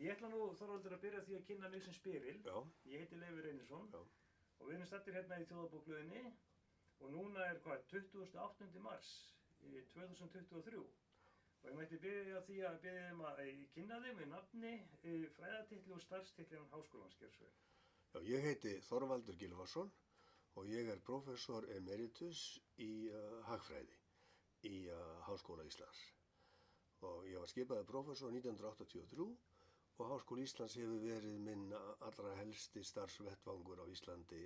Ég ætla nú, Þorvaldur, að byrja því að kynna mig sem spyril. Já. Ég heiti Leifur Reynisson. Já. Og við erum staddir hérna í Þjóðarbókhlöðunni og núna er 28. mars 2023. Og ég mætti byrja því að byrja að kynna þig með nafni, fræðatitli og starfstitli án Háskólans Skersveit. Já, ég heiti Þorvaldur Gylfason og ég er prófessor emeritus í hagfræði í Háskóla Íslands. Og ég var skipaður prófessor 1983 og Háskóli Íslands hefur verið minn allra helsti starfsvettvangur á Íslandi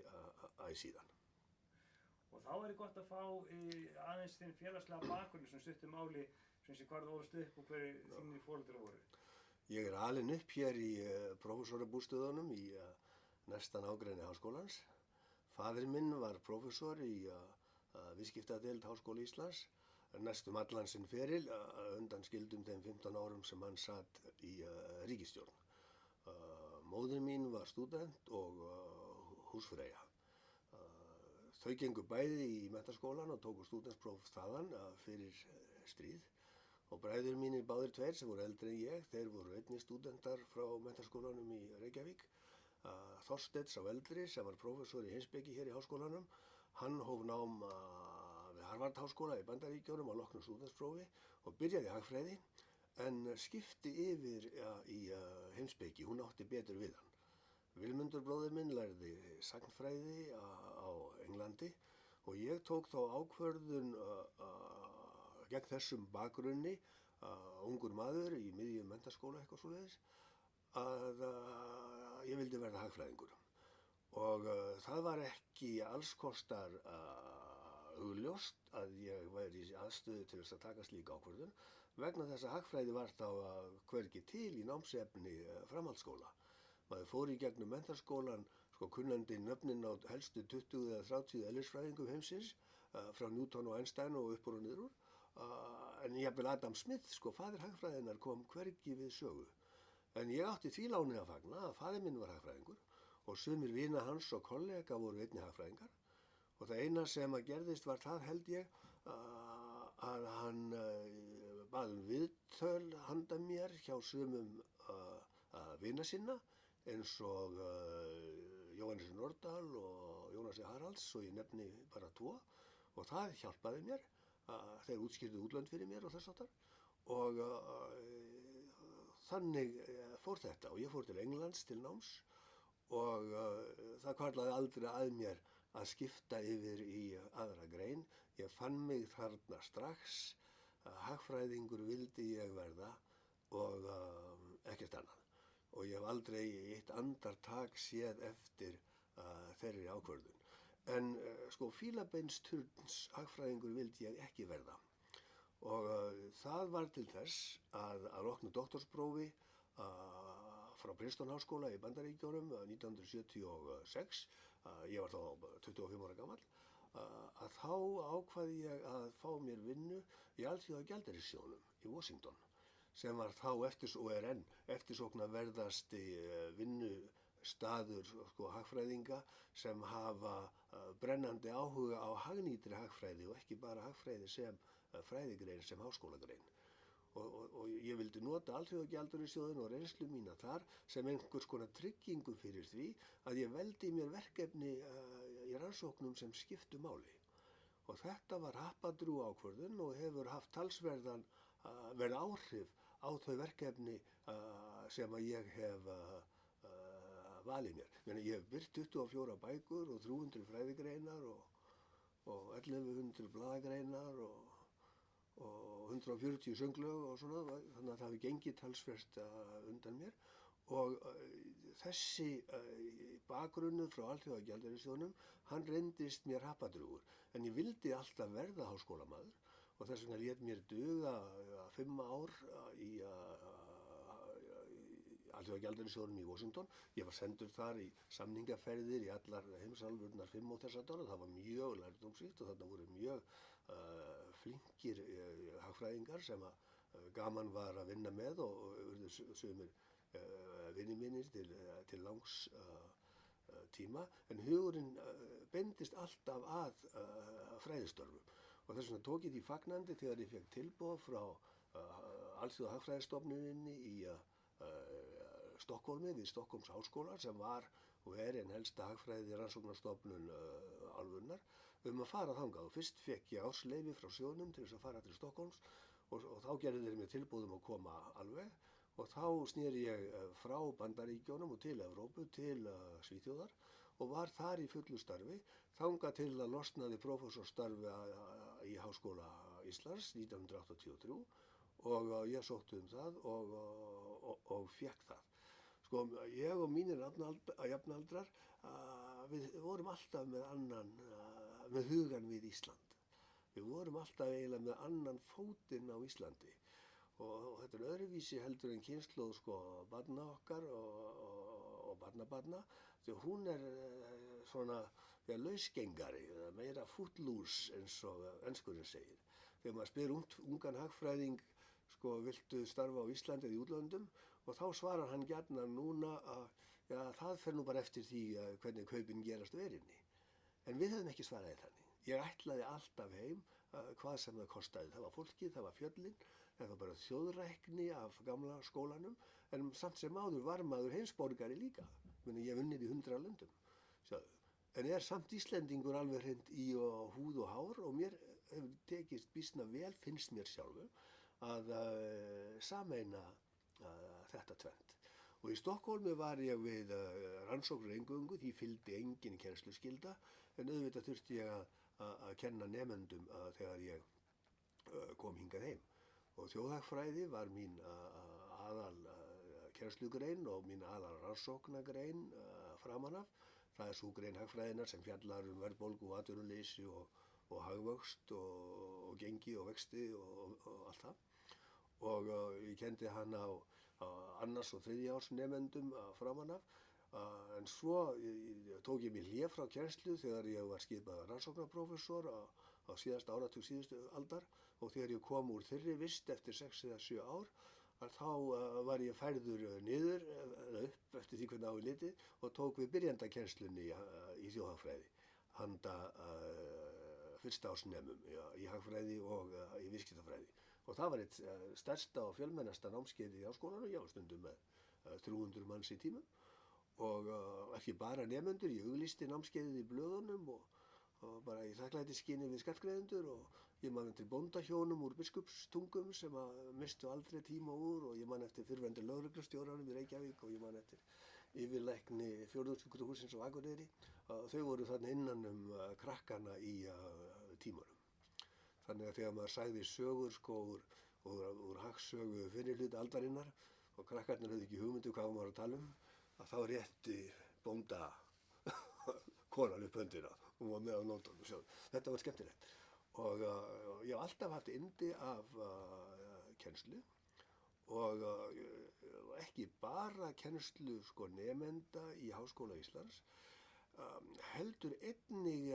síðan. Og þá er gott að fá aðeins þinn félagslega bakgrunn sem stuttu máli, sem sé hvar þú ólst upp og hverju þínir foreldrar voru. Ég er alinn upp hér í prófessorabústöðunum í næsta nágrenni Háskólans. Faðir minn var prófessor í viðskiptadeild Háskóla Íslands, næstum allan sinn feril, undan skildum þeim 15 árum sem hann satt í ríkisstjórn. Móðir mín var stúdent og húsfreyja. Þau gengu bæði í menntaskólan og tóku stúdentspróf þaðan fyrir stríð. Og bræður mínir báðir tveir sem voru eldri en ég, þeir voru einnig stúdentar frá menntaskólanum í Reykjavík. Þorsteinn sá eldri sem var prófessor í heimspeki hér í háskólanum. Hann hóf nám við Harvard-háskóla í Bandaríkjunum á loknu stúdentsprófi og byrjaði í hagfræði en skipti yfir í heimspeki, hún átti betur við hann. Vilmundur bróðir minn lærði sagnfræði á Englandi og ég tók þá ákvörðun gegn þessum bakgrunni, ungur maður í miðjum menntaskóla eitthvað svoleiðis, að ég vildi verða hagfræðingur. Og það var ekki alls kostar augljóst að ég væri í aðstöðu til þess að taka slíka ákvörðun vegna þess að hagfræði var þá hvergi til í námsefni framhaldsskóla. Maður fór í gegnum menntaskólan kunnandi nöfnin á helstu 20 eða 30 eðlisfræðingum heimsins frá Newton og Einstein og upp og niður úr. En jafnvel Adam Smith, faðir hagfræðinnar, kom hvergi við sögu. En ég átti því láni að fagna að faðir minn var hagfræðingur og sumir vina hans og kollega voru einnig hagfræðingar. Og það eina sem að gerðist var það, held ég, að hann bað viðtöl handa mér hjá sumum vina sinna, eins og Jóhannes Nordal og Jónas Haralds, og ég nefni bara tvo, og það hjálpaði mér. Þeir útskýrðu útlönd fyrir mér og þess áttar. Og þannig fór þetta og ég fór til Englands til náms og það hvarflaði aldrei að mér að skipta yfir í aðra grein. Ég fann mig þarna strax, hagfræðingur vildi ég verða og ekkert annað. Og ég hef aldrei í eitt andartak séð eftir þeirri ákvörðun. En fílabeinsturns hagfræðingur vildi ég ekki verða. Og það var til þess að loknu doktorsprófi frá Princeton-háskóla í Bandaríkjunum 1976, ég var þá 25 ára gamall, að þá ákvaði ég að fá mér vinnu í Alþjóðagjaldeyrissjóðnum í Washington, sem var þá og er enn eftirsóknarverðasti vinnustaður hagfræðinga sem hafa brennandi áhuga á hagnýtri hagfræði og ekki bara hagfræði sem fræðigrein, sem háskólagrein. Og ég vildi nota Alþjóðagjaldeyrissjóðinn og reynslu mína þar sem einhvers konar tryggingu fyrir því að ég veldi mér verkefni í rannsóknum sem skiptu máli. Og þetta var happadrjúg ákvörðun og hefur haft talsverð áhrif á þau verkefni sem að ég hef valið mér. Ég hef birt 24 bækur og 300 fræðigreinar og 1100 blaðagreinar og 140 sönglög og svona, þannig að það hafi gengið talsvert undan mér. Og þessi bakgrunnur frá Alþjóðagjaldeyrissjóðnum, hann reyndist mér happadrjúgur. En ég vildi alltaf verða háskólamaður og þess vegna lét mér duga 5 ár í Alþjóðagjaldeyrissjóðnum í Washington. Ég var sendur þar í samningaferðir í allar heimsálfurnar 5 og þess að það var mjög lærdómsríkt og þarna voru mjög flinkir hagfræðingar sem gaman var að vinna með og urðu sumir vinir mínir til langs tíma, en hugurinn beindist alltaf að fræðistörfum og þess vegna tók ég því fagnandi þegar ég fekk tilboð frá Alþjóðahagfræðistofnuninni í Stokkhólmi við Stokkhólms háskóla sem var og en helsta hagfræði rannsóknarstofnun álfunnar að fara þangað. Og fyrst fekk ég ársleyfi frá sjóðnum til þess að fara til Stokkhólms og þá gerðu þeir mér tilboð að koma alveg. Og þá sneri ég frá Bandaríkjónum og til Evrópu, til Svíþjóðar og var þar í fullu starfi þangað til að losnaði prófessorsstarfi í Háskóla Íslands 1983 og ég sótti það og fékk það. Sko, ég og mínir jafnaldrar, við vorum alltaf með hugan við Ísland. Við vorum alltaf eiginlega með annan fótinn á Íslandi. Og þetta öðruvísi heldur en kynslóð barna okkar og barnabarna, því hún svona lausgengari, meira footloose eins og enskurinn segir. Þegar maður spyr ungan hagfræðing, viltu starfa á Íslandi eða í útlöndum, og þá svarar hann gjarnan núna að það fer nú bara eftir því hvernig kaupin gerast verinni. En við höfum ekki svaraði þannig. Ég ætlaði alltaf heim hvað sem það kostaði. Það var fólkið, það var fjöllin, það var bara þjóðrækni af gamla skólanum, en samt sem áður var maður heimsborgari líka. Ég hef unnið í 100 löndum. En samt Íslendingur alveg hreint í húð og hár og mér hefur tekist býsna vel, finnst mér sjálfur, að sameina þetta tvennt. Og í Stokkhólmi var ég við rannsóknir eingöngu, því fylgdi engin kennsluskylda, en auðvitað þurfti ég að kenna nemendum þegar ég kom hingað heim. Og þjóðhagfræði var mín aðal kennslugrein og mín aðal rannsóknagrein framan af. Það sú grein hagfræðinnar sem fjallar verðbólgu og atvinnuleysi og hagvöxt og gengi og vexti og allt það. Og ég kenndi hana á annars og þriðja árs nemendum framan af. En svo tók ég mér hlé frá kennslu þegar ég var skipaður rannsóknarprófessor á síðasta áratug síðustu aldar og þegar ég kom úr þeirri vist eftir 6 eða 7 ár þá var ég færður niður upp eftir því hvernig á ég litið og tók við byrjandakennslunni í þjóðhagfræði handa fyrsta ársnemum í hagfræði og í viðskiptafræði. Og það var eitt stærsta og fjölmennasta námskeið í háskólanum, ég var stundum með 300 manns í tímum og ekki bara nemendur, ég auglýsti námskeiðið í blöðunum og bara í þakklætisskyni við skattgreiðendur og ég man eftir bóndahjónum úr biskupstungum sem mistu aldrei tíma úr og ég man eftir fyrrverandi lögreglustjóranum í Reykjavík og ég man eftir yfirlækni Fjórðungssjúkrahússins á Akureyri. Þau voru þarna innan krakkana í tímanum. Þannig að þegar maður sagði sögur úr hagsögu fyrri hluta aldarinnar og krakkarnir höfðu ekki hugmyndu hvað maður var að tala að þá rétti bónda konan upp höndina og var með á nótunum. Þetta var skemmtilegt. Og ég hef alltaf haft yndi af kennslu og ekki bara kennslu nemenda í Háskóla Íslands, heldur einnig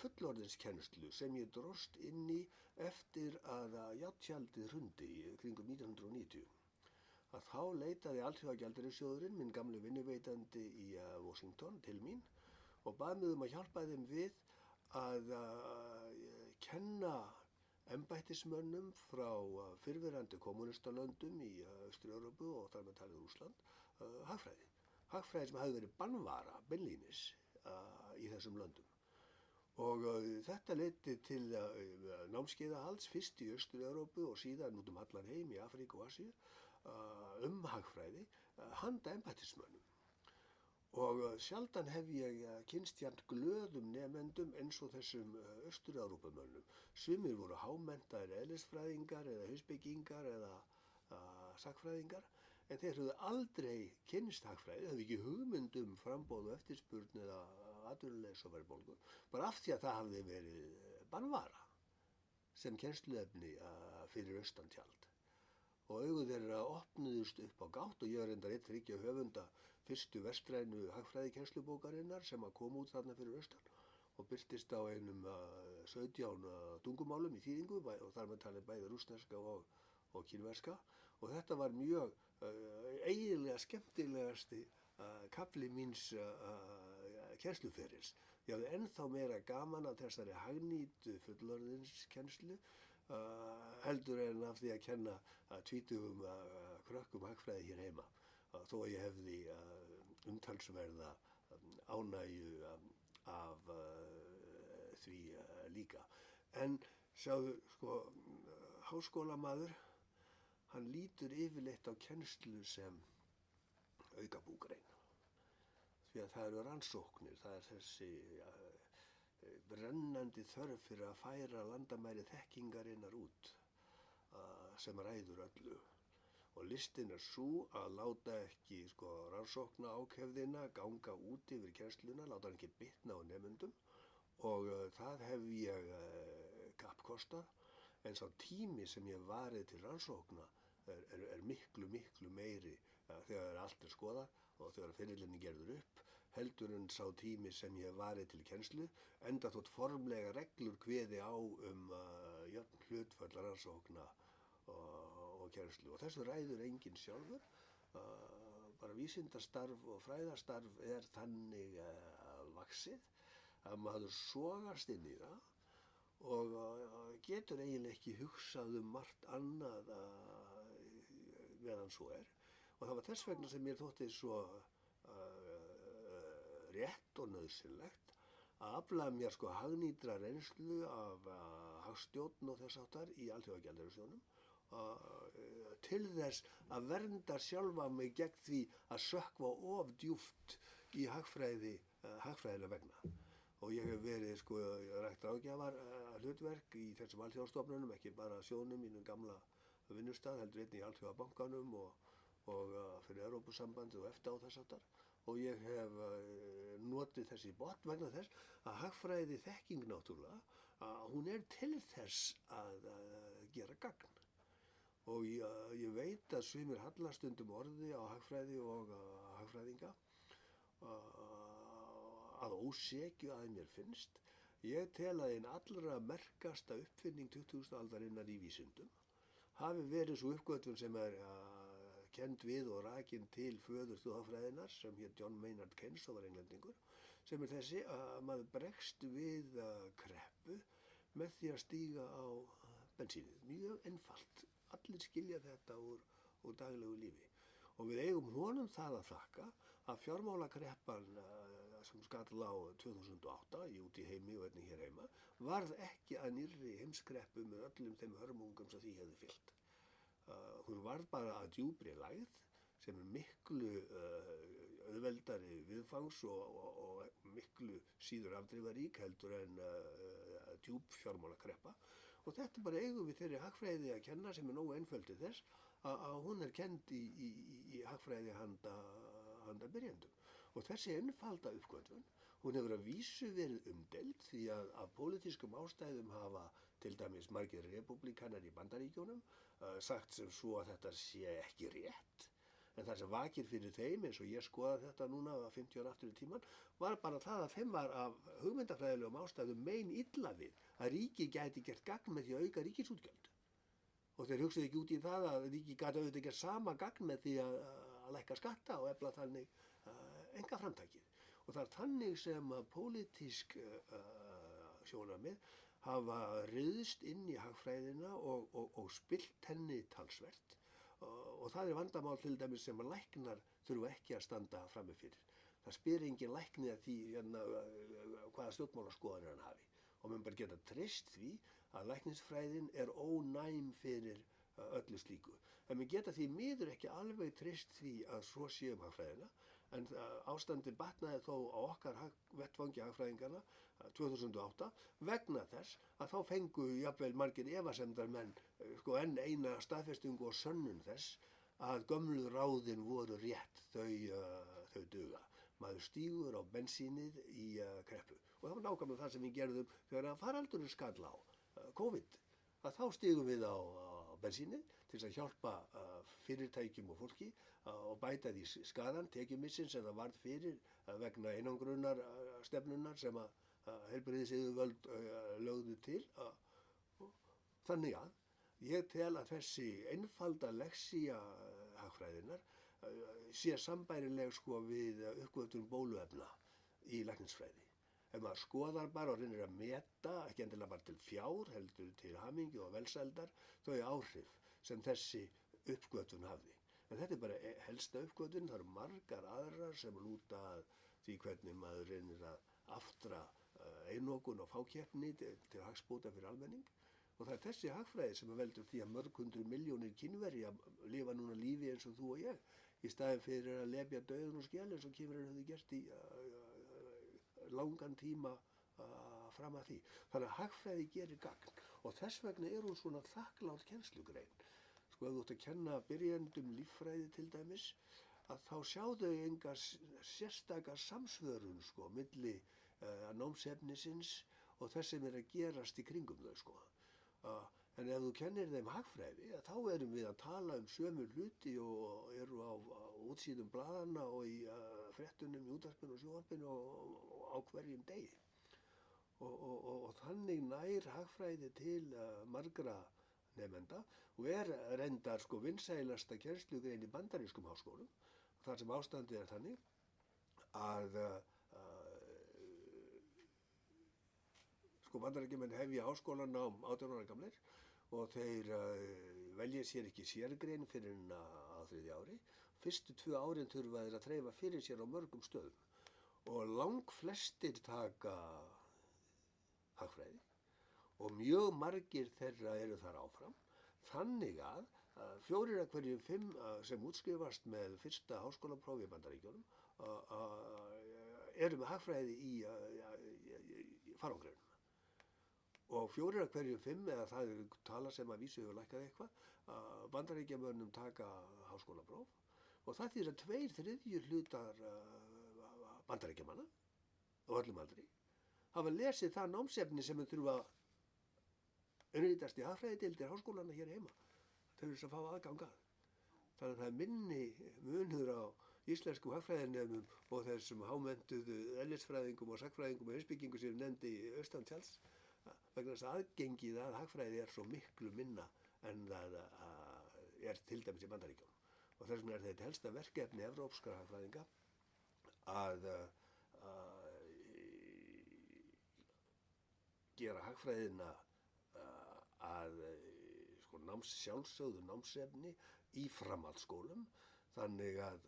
fullorðinskennslu sem ég dróst inn í eftir að járntjaldið hrundi kringum 1990. Að þá leitaði Alþjóðagjaldeyrissjóðurinn, minn gamli vinnuveitandi í Washington, til mín og bað mig að hjálpa þeim við að kenna embættismönnum frá fyrrverandi kommunistalöndum í Austur-Evrópu og þar með talið Rússland hagfræði. Hagfræði sem hafði verið bannvara beinlínis í þessum löndum. Og þetta leiddi til námskeiðahalds fyrst í Austur-Evrópu og síðan út allan heim í Afríku og Asíu hagfræði handa embættismönnum. Og sjaldan hef ég kynnst jafn glöðum nemendum eins og þessum Austur-Evrópumönnum. Sumir voru hámenntaðir eðlisfræðingar eða hausbyggingar eða sagnfræðingar, en þeir höfðu aldrei kynnst hagfræði, höfðu ekki hugmynd framboð og eftirspurn eða atvinnuleysi og verðbólgu, bara af því að það hafði verið bannvara sem kennsluefni fyrir austantjald. Og augu þeirra opnuðust upp á gátt og ég er reyndar einn þriggja höfunda fyrstu vestrænu hagfræðikennslubókarinnar sem kom út þarna fyrir austan og birtist á einum 17 tungumálum í þýðingu og þar með talið bæði rússneska og kínverska og þetta var mjög eiginlega skemmtilegasti kafli míns kennsluferils. Ég hafði ennþá meira gaman af þessari hagnýtu fullorðinskennslu heldur en af því að kenna tvítugum krökkum hagfræði hér heima. þó að ég hefði umtalsverða ánægju af því líka. En sjáðu, sko, háskólamaður, hann lítur yfirleitt á kennslu sem aukabúgrein. Því að það eru rannsóknir, það er þessi brennandi þörf fyrir að færa landamæri þekkingarinnar út sem ræður öllu. Og listin er sú að láta ekki rannsókna ákefðina ganga út yfir kennsluna, láta hann ekki bitna á nemendum og það hef ég kappkostað, en sá tími sem ég varið til rannsókna er miklu meiri þegar allt er skoðað og þegar fyrirlinni gerður upp, heldur en sá tími sem ég varið til kennslu, enda þótt formlega reglur kveði á jöfn hlutföll rannsókna og kennslu. Og þessu ræður enginn sjálfur, bara vísindastarf og fræðastarf er þannig vaxið að maður sogast inn í það og getur eiginlega ekki hugsað margt annað meðan svo er. Og það var þess vegna sem mér þótti svo rétt og nauðsynlegt að afla mér hagnýtra reynslu af hagstjórn og þess háttar í Alþjóðagjaldeyrissjóðnum til þess að vernda sjálfa mig gegn því að sökkva of djúpt í hagfræðilega vegna. Og ég hef verið rækt ráðgjafar hlutverk í þessum alþjóðastofnunum, ekki bara sjóðnum mínum gamla vinnustað, heldur einnig í Alþjóðabankanum og fyrir Evrópusambandið og EFTA og þess háttar. Og ég hef notið þess í botn vegna þess að hagfræði þekking náttúrulega, hún er til þess að gera gagn. Og ég veit að sumir hallast stundum orði á hagfræði og hagfræðinga að ósekju að mér finnst. Ég tel að ein allra merkasta uppfinning 20. aldarinnar í vísindum hafi verið svo uppgötvun sem kennd við og rakin til föður þjóðfræðinnar sem hét John Maynard Keynes og var englendingur, sem er þessi að maður bregst við kreppu með því að stíga á bensínið. Mjög einfalt. Allir skilja þetta úr daglegu lífi. Og við eigum honum það að þakka að fjármálakreppan sem skall á 2008 út í heimi og einnig hér heima varð ekki að nýrri heimskreppu með öllum þeim hörmungum sem því hefði fylgt. Hún varð bara að djúpri lægð sem er miklu auðveldari viðfangs og miklu síður afdrifarík heldur en djúp fjármálakreppa. Og þetta bara eigum við þeirri hagfræði að kenna sem er nógu einföld til þess að hún er kennd í hagfræði handa byrjendum. Og þessi einfalda uppgötvun, hún hefur að vísu verið umdeild því að af pólitískum ástæðum hafa til dæmis margir repúblikanar í Bandaríkjunum sagt sem svo að þetta sé ekki rétt. En það sem vakir fyrir þeim, eins og ég skoða þetta núna 50 ára aftur í tíman, var bara það að þeim var af hugmyndafræðilegum ástæðum mein illa við að ríki gæti gert gagn með því að auka ríkisútgjöld. Og þeir hugsaðu ekki út í það að ríki gæti auðvitað gert sama gagn með því að lækka skatta og efla þannig einkaframtakið. Og það er þannig sem pólitísk sjónarmið hafa ryðst inn í hagfræðina og spillt henni talsvert. Og það er vandamál til dæmis sem að læknar þurfa ekki að standa frammi fyrir. Það spyr engin lækni að því hvaða stjórnmálaskoðanir hann hafi. Og menn bara geta treyst því að læknisfræðin er ónæm fyrir öllu slíku. En menn geta því miður ekki alveg treyst því að svo sé hagfræðina. En ástandið batnaði þó á okkar vettvangi hagfræðingarna 2008 vegna þess að þá fengu jafnvel margir efasemdarmenn enn eina staðfestingu og sönnun þess að gömlu ráðin voru rétt, þau duga. Maður stígur á bensínið í kreppu. Og það var nákvæmlega það sem við gerðum þegar að faraldurinn skall á COVID. Að þá stígum við á bensínið til að hjálpa fyrirtækjum og fólki og bæta því skaðan, tekjumissinn sem það varð fyrir vegna einangrunar stefnunar sem að heilbrigðisyfirvöld lögðu til. Þannig að ég tel að þessi einfalda lexía hagfræðinnar sé sambærileg við uppgötvun bóluefna í læknisfræði. Ef maður skoðar bara og reynir að meta, ekki endilega bara til fjár, heldur til hamingju og velsældar, þau áhrif sem þessi uppgötvun hafði. En þetta bara helsta uppgötvun, það eru margar aðrar sem lúta að því hvernig maður reynir að aftra einokun og fákeppni til hagsbóta fyrir almenning. Og það þessi hagfræði sem veldur því að mörg 100 milljónir Kínverja lifa núna lífi eins og þú og ég, í staðin fyrir að lepja dauðan og skell eins og Kínverjar höfðu gert í langan tíma fram að því. Þannig að hagfræði gerir gagn og þess vegna er hún svona þakklátt kennslugrein. Sko ef þú ert að kenna byrjendum líffræði til dæmis, að þá sjá þau enga sérstakar samsvörun sko milli námsefnisins og þess sem að gerast í kringum þau sko. En ef þú kennir þeim hagfræði, þá erum við að tala sömu hluti og eru á útsíðum blaðanna og í fréttunum, í útvarpinu og sjónvarpinu og á hverjum degi. Og þannig nær hagfræði til margra nemenda og reyndar sko vinsælasta kennslugrein í bandarískum háskólum. Þar sem ástandið þannig að sko bandaríkjumenn hefja háskólanám 18 ára gamlir og þeir velja sér ekki sérgrein fyrir á 3. ári. Fyrstu 2 árin þurfa þeir að þreifa fyrir sér á mörgum stöðum og langflestir taka hagfræði og mjög margir þeirra eru þar áfram. Þannig að 4 af hverjum 5 sem útskrifast með fyrsta háskólaprófi í Bandaríkjunum eru með hagfræði í farangrinum. Og 4 af hverjum 5, eða það er tala sem að vísu hefur lækkað eitthvað, Bandaríkjamönnum taka háskólapróf og það þýðir að 2/3 hlutar Bandaríkjamanna á öllum aldri hafa lesið það námsefni sem þau þurfa unnýtast í hagfræðideildir háskólanna hér heima til þess að fá aðgang að. Þannig að það er minni munur á íslenskum hagfræðinemum og þessum hámenntuðu eðlisfræðingum og sagnfræðingum og heimspekingum sem nefndi austan tjalds vegna þess að aðgengið að hagfræði er svo miklu minna en það er til dæmis í Bandaríkjunum. Og þess vegna er þetta helsta verkefni evrópskra hagfræðinga að gera hagfræðina að sko sjálfsögðu námsefni í framhaldsskólum þannig að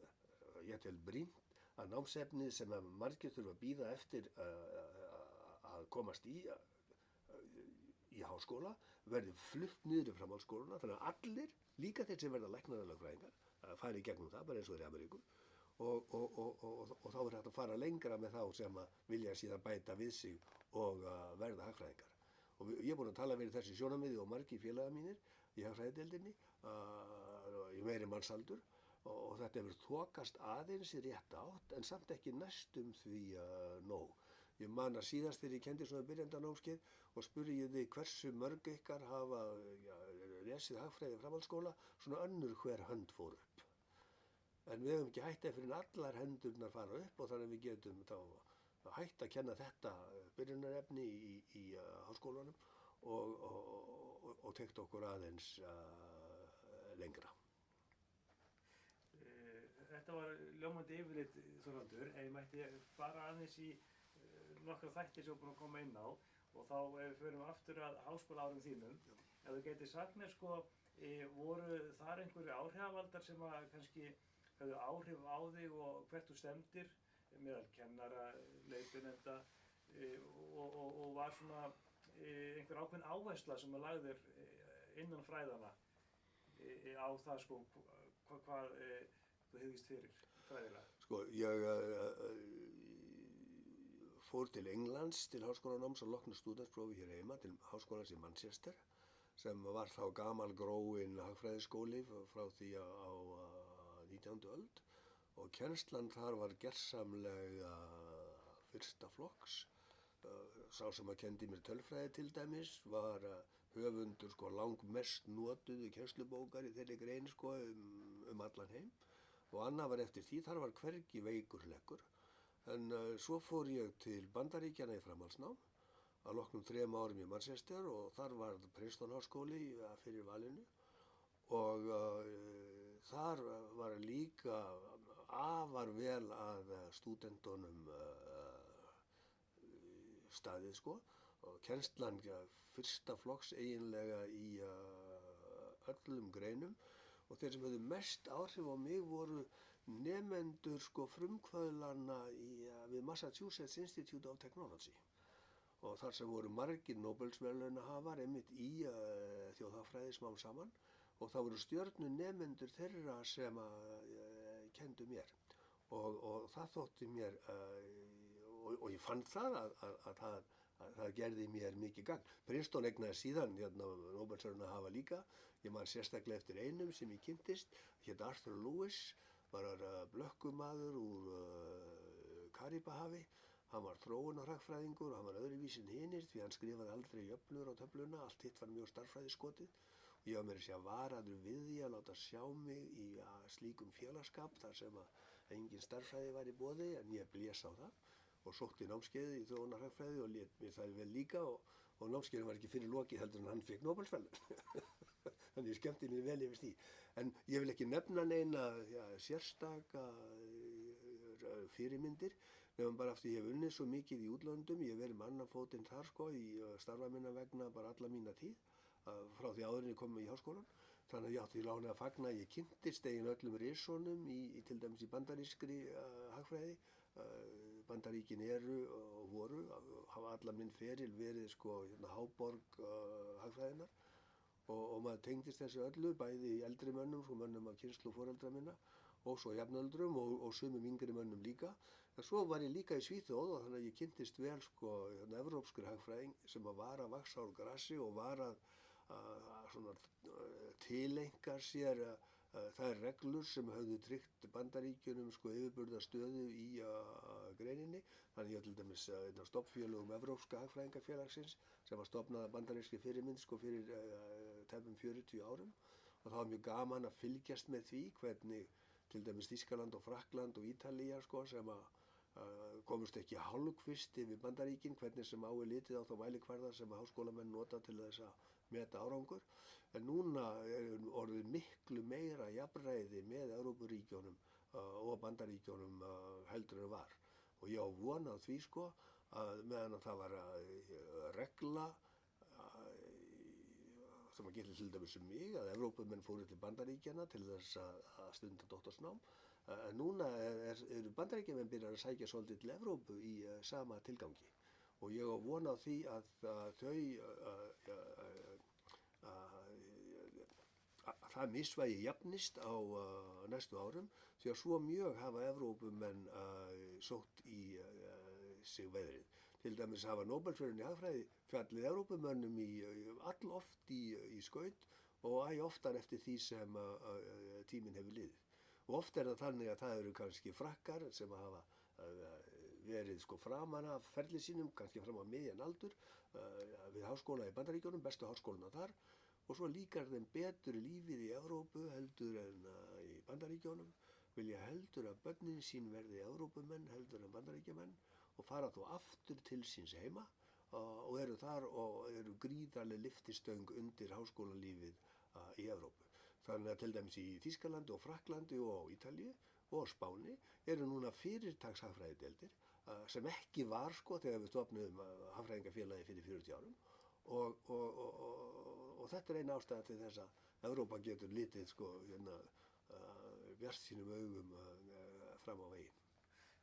ég tel brýnt að námsefnið sem að margir þurfa að bíða eftir að komast í háskóla verði flutt niður í framhaldsskóluna þannig að allir, líka þeir sem verða læknar eða lögfræðingar, fari í gegnum það bara eins og þeir í Ameríku og þá er hægt að fara lengra með þá sem að vilja síðan bæta við sig og verða hagfræðingar. Og ég er búinn að tala við þessi sjónarmiði og margir félaga mínir í hagfræðideildinni í meiri mannsaldur og þetta hefur þokast aðeins í rétt átt en samt ekki næstum því nóg. Ég man að síðast þegar ég kendi svona byrjandanámskeið og spurði ég þig hversu mörg ykkar hafa lesið hagfræði í framhaldsskóla, svona önnur hver hönd fór upp. En við höfum ekki hætt fyrir allar hendurnar fara upp og þannig að við getum þá hætt að kenna þetta byrjunarefni í háskólanum og tekt okkur aðeins lengra. Þetta var ljómandi yfirlit, Þorvaldur, en ég mætti fara aðeins í nokkra þættir sem við búin að koma inn á og þá ef við förum aftur að háskólaárum þínum. Ef þú getur sagt mér sko, voru þar einhverju áhrifavaldar sem að kannski höfðu áhrif á þig og hvert þú stemdir meðal kennara, leiðbeinenda og var svona einhver ákveðin áhersla sem að lagðir innan fræðana á það sko hvað þú hugðist fyrir fræðilega? Sko, ég fór til Englands til háskólanáms og loknu stúdentsprófi hér heima til háskólans í Manchester sem var þá gamalgróinn hagfræðiskóli frá því á 19. öld og kennslan þar var gersamlega fyrsta flokks. Sá sem að kendi mér tölfræði til dæmis var höfundur sko langmest notuðu kennslubókar í þeirri grein sko allan heim og annað var eftir því, þar var hvergi veikur hlekkur. En svo fór ég til Bandaríkjanna í framhaldsnám að loknum 3 árum í Manchester og þar var Princeton háskóli fyrir valinu og þar var líka afar vel að stúdentunum staðið sko og kennslan fyrsta flokks eiginlega í öllum greinum og þeir sem höfðu mest áhrif á mig voru nemendur sko frumkvöðlana við Massachusetts Institute of Technology og þar sem voru margir Nóbelsverðlaunahafar einmitt í þjóðhagfræði smám saman og það voru stjörnunemendur þeirra sem kenndu mér og það þótti mér og ég fann það að það gerði mér mikið gagn. Princeton eignaði síðan Nóbelsverðlaunahafa líka. Ég man sérstaklega eftir einum sem ég kynntist, hét Arthur Lewis, var blökkumaður úr Karíbahafi. Hann var þróunarhagfræðingur og hann var öðruvísi en hinir því hann skrifaði aldrei jöfnur á töfluna, allt hitt var mjög stærðfræðiskotið. Og ég var meira að segja varaður við því að láta sjá mig í slíkum félagsskap þar sem að engin stærðfræði var í boði en ég blés á það og sótti námskeiðið í þróunarhagfræði og lét mér það vel líka og námskeiðin var ekki fyrir lokið heldur en hann fékk Nóbelsverðlaun. Þannig ég skemmti mér vel yfir því. En ég vil ekki nefna neina sérstaka fyrirmyndir nefnum bara aftur ég hef unnið svo mikið í útlöndum, ég hef verið mannafótinn þar sko í starfa minna vegna bara alla mína tíð frá því áður en ég kom í háskólann. Þannig að ég átti í láni að fagna að ég kynntist eigin öllum risonum til dæmis í bandarískri hagfræði. Bandaríkin eru og voru, hafa alla minn feril verið sko háborg hagfræðinnar og maður tengdist þessu öllu, bæði í eldri mönnum, svo mönnum af kynslóð foreldra minna og svo jafnöldrum og sumum yngri mönnum líka. En svo var ég líka í Svíþjóð og þannig að ég kynntist vel sko evrópskri hagfræðing sem var að vaxa úr grasi og var að svona tileinka sér þær reglur sem höfðu tryggt Bandaríkjunum sko yfirburðastöðu í greininni. Þannig ég til dæmis einn af stofnfélögum Evrópska hagfræðingafélagsins sem var stofnað af bandarískri fyrirmynd sko fyrir tæpum 40 árum og það var mjög gaman að fylgjast með því hvernig til dæmis Þýskaland og Frakkland og Ítalía sko sem komust ekki hálfkvist yfir Bandaríkin hvernig sem á litið á þá mælikvarða sem háskólamenn nota til þess að meta árangur. En núna orðið miklu meira jafnræði með Evrópuríkjunum og Bandaríkjunum heldur en var. Og ég á von á því sko að meðan að það var regla sem að geta til dæmis mig að Evrópumenn fóru til Bandaríkjana til þess að stunda doktorsnám. En núna eru Bandaríkjamenn byrjar að sækja svolítið til Evrópu í sama tilgangi. Og ég á von á því að það misvægi jafnist á næstu árum því að svo mjög hafa Evrópumenn sótt í sig veðrið. Til dæmis hafa Nóbelsverðlaun í hagfræði fjallið Evrópumönnum alloft í skaut og oftar eftir því sem tíminn hefur liðið. Og oft það þannig að það eru kannski Frakkar sem hafa verið sko framan af ferli sínum, kannski fram á miðjan aldur við háskóla í Bandaríkjunum, bestu háskólana þar og svo líkar þeim betur lífið í Evrópu heldur en í Bandaríkjunum, vilja heldur að börnin sín verði Evrópumenn heldur en Bandaríkjamenn og fara þó aftur til síns heima og eru þar og eru gríðarleg lyftistöng undir háskólalífið í Evrópu. Þannig að til dæmis í Þýskalandi og Frakklandi og á Ítalíu og Spáni eru núna fyrirtagshagfræðideildir sem ekki var sko þegar við stofnuðum hagfræðingafélagi fyrir 40 árum og þetta er eina ástæða til þess að Evrópa getur litið sko bjartsýnum augum fram á veginn.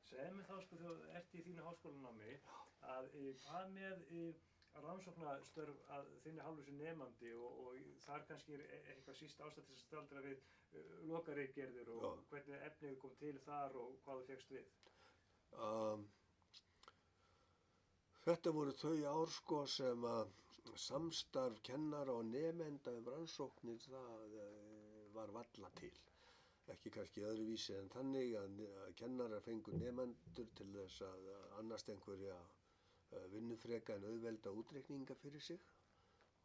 Segðu mér þá sko þegar þú ert í þínu háskólanámi að hvað með rannsóknastörf að þinni hálfu sem nemandi og þar kannski eitthvað síst ástæða til að staldra við lokaritgerðir og hvernig efnið kom til þar og hvað þú fékkst við? Þetta voru þau ár sko sem að samstarf kennara og nemenda rannsóknir það var varla til. Ekki kannski öðruvísi en þannig að kennarar fengu nemendur til þess að annast einhverja vinnufreka en auðvelda útreikninga fyrir sig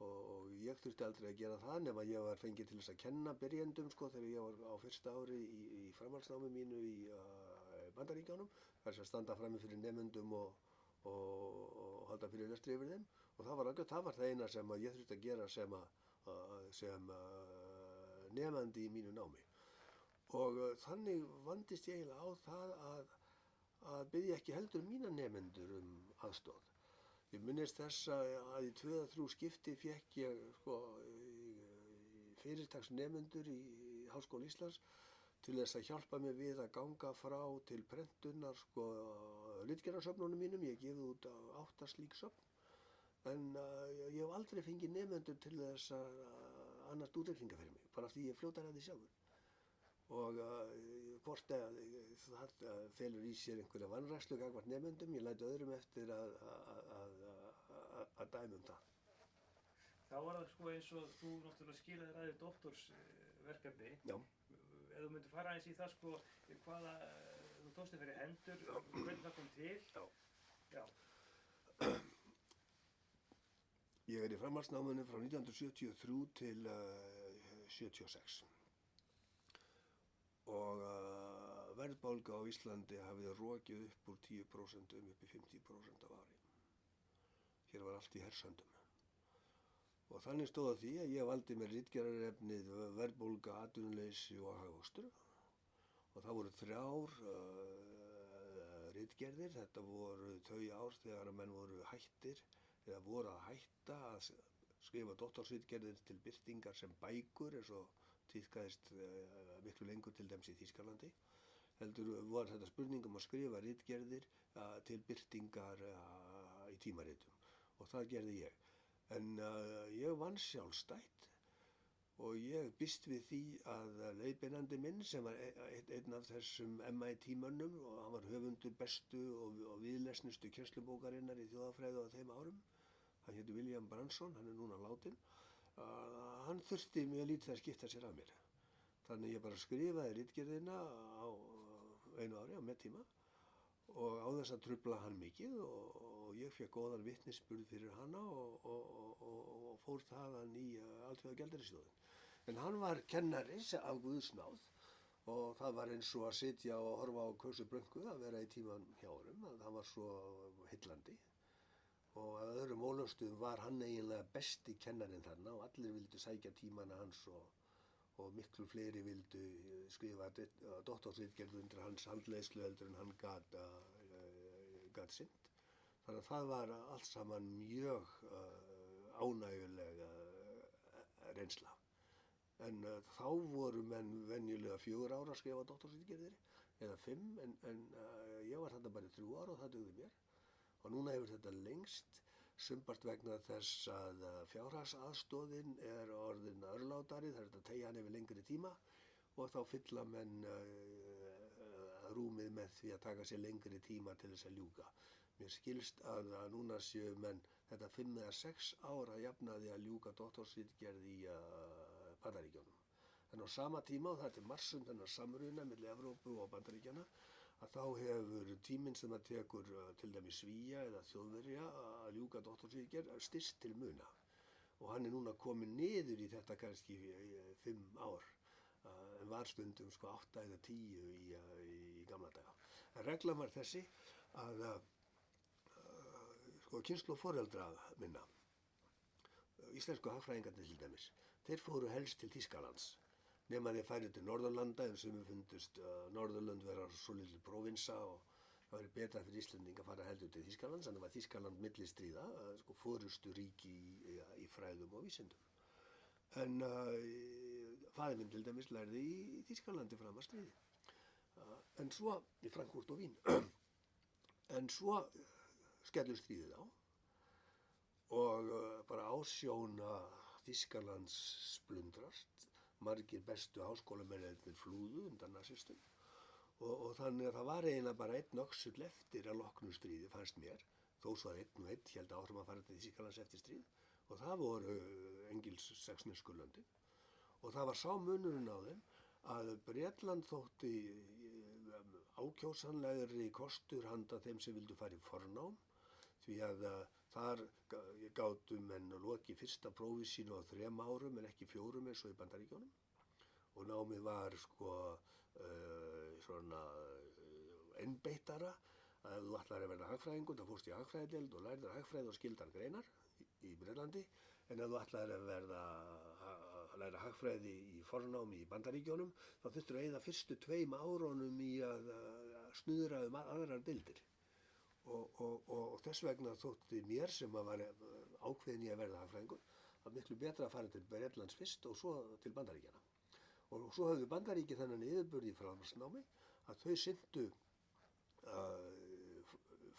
og ég þurfti aldrei að gera það nema ég var fengið til þess að kenna byrjendum sko þegar ég var á fyrsta ári í framhaldsnámi mínu í Bandaríkjunum þar sem standa frammi fyrir nemendum og halda fyrir lestri yfir þeim og það var það eina sem ég þurfti að gera sem nemandi í mínu námi. Og þannig vandist ég eiginlega á það að biðja ekki heldur mína nemendur aðstoð. Ég minnist þess að í 2-3 skipti fékk ég sko fyrirtagsnemendur í Háskóla Íslands til þess að hjálpa mér við að ganga frá til prentunar ritgerðarsöfnunum mínum. Ég hef gefið út 8 slík söfn, en ég hef aldrei fengið nemendur til þess að annast útreikninga fyrir mig, bara því ég fljótar að því sjálfur. Og hvort það felur í sér einhverja vanrækslu gagnvart nemendum, ég læt öðrum eftir að dæma um það. Þá var það sko eins og þú náttúrulega skilaðir að þér doktorsverkefni. Já. Ef þú myndir fara eins í það sko, hvaða, þú tókst þér fyrir hendur, hvernig það kom til? Já. Já. Ég í framhaldsnáminu frá 1973 til 76. Og verðbólga á Íslandi hafði rokið upp úr 10% upp í 50% af ári. Hér var allt í hershöndum. Og þannig stóð að því að ég valdi mér ritgerðarefnið verðbólga, atvinnuleysi og hagvöxtur. Og það voru 3 ritgerðir. Þetta voru þau ár þegar að menn voru hættir eða voru að hætta að skrifa doktorsritgerðir til birtingar sem bækur, eins og tíðkaðist miklu lengur til dæmis í Þýskalandi. Heldur var þetta spurning um að skrifa ritgerðir til birtingar í tímaritum, og það gerði ég. En ég vann sjálfstætt og ég býst við því að leiðbeinandi minn, sem var einn af þessum MIT-mönnum, og hann var höfundur bestu og viðlesnustu kennslubókarinnar í þjóðafræði á þeim árum, hann héti William Branson, hann núna látinn, hann þurfti mjög lítið að skipta sér af mér. Þannig ég bara skrifaði ritgerðina á einu ári á mettíma og á þess að trufla hann mikið, og ég fékk góðan vitnisburð fyrir hana og fór þaðan í Alþjóðagjaldeyrissjóðinn. En hann var kennari af Guðs náð, og það var eins og að sitja og horfa á Kösu Blönku að vera í tíman hjá honum, að hann var svo heillandi. Og að öðrum ólöstuðum var hann eiginlega besti kennarinn þarna, og allir vildu sækja tímana hans, og miklu fleiri vildu skrifa doktorsritgerð undir hans handleiðslu heldur en hann gat sinnt. Þannig að það var allt saman mjög ánægjuleg reynsla. En þá voru menn venjulega 4 ár að skrifa doktorsritgerðir, eða 5, en ég var þarna bara í 3 ár og það dugði mér. Og núna hefur þetta lengst, sumpart vegna þess að fjárhagsaðstoðin orðin örlátari, það að teygja hann yfir lengri tíma, og þá fylla menn rúmið með því að taka sér lengri tíma til þess að ljúka. Mér skilst að núna séu menn þetta 5 eða 6 ár að jafnaði að ljúka doktorsritgerð í Bandaríkjunum. En á sama tíma, og það til margs þennan samruna milli Evrópu og Bandaríkjana, að þá hefur tíminn sem það tekur til dæmis Svía eða Þjóðverja að ljúka doktorsritgerð styst til muna. Og hann núna kominn niður í þetta kannski 5 ár, en var stundum 8 eða 10 í gamla daga. En reglan var þessi að kynslóð foreldra minna, íslensku hagfræðingarnir til dæmis, þeir fóru helst til Þýskalands, nema þeir færu til Norðurlanda, en sem við fundust Norðurlönd vera svo lítil próvinsa, og það væri betra fyrir Íslendinga að fara heldur til Þýskalands, en það var Þýskaland milli stríða, forystu ríki í fræðum og vísindum. En faðir minn til dæmis lærði í Þýskalandi fram að stríði, en svo í Frankfurt og Vín. En svo skellur stríðið á, og bara ásjóna Þýskalands splundrast. Margir bestu háskólamennirnir flúðu undan nasistum, og þannig að það var eiginlega bara einn öxull eftir að loknu stríði, fannst mér, þó svo að einn og einn héldu áfram að fara til Þýskalands eftir stríð, og það voru engilsaxnesku löndin. Og það var sá munurinn á þeim að Bretland þótti ákjósanlegri kostur handa þeim sem vildu fara í fornám, því að þar gátu menn lokið fyrsta prófi sínu á 3 árum en ekki 4 eins og í Bandaríkjunum. Og námið var svona einbeittara, að ef þú ætlar að verða hagfræðingur, þá fórst í hagfræðideild og lærðir hagfræði og skyldar greinar í Bretlandi, en ef þú ætlar að læra hagfræði í fornámi í Bandaríkjunum, þá þurftur að eyða fyrstu 2 árunum í að snuðra aðrar deildir. Og þess vegna þótti mér, sem að var ákveðin í að verða hagfræðingur, að miklu betra að fara til Bretlands fyrst og svo til Bandaríkjanna. Og svo höfðu Bandaríki þennan yfirburð í framhaldsnámi að þau sinntu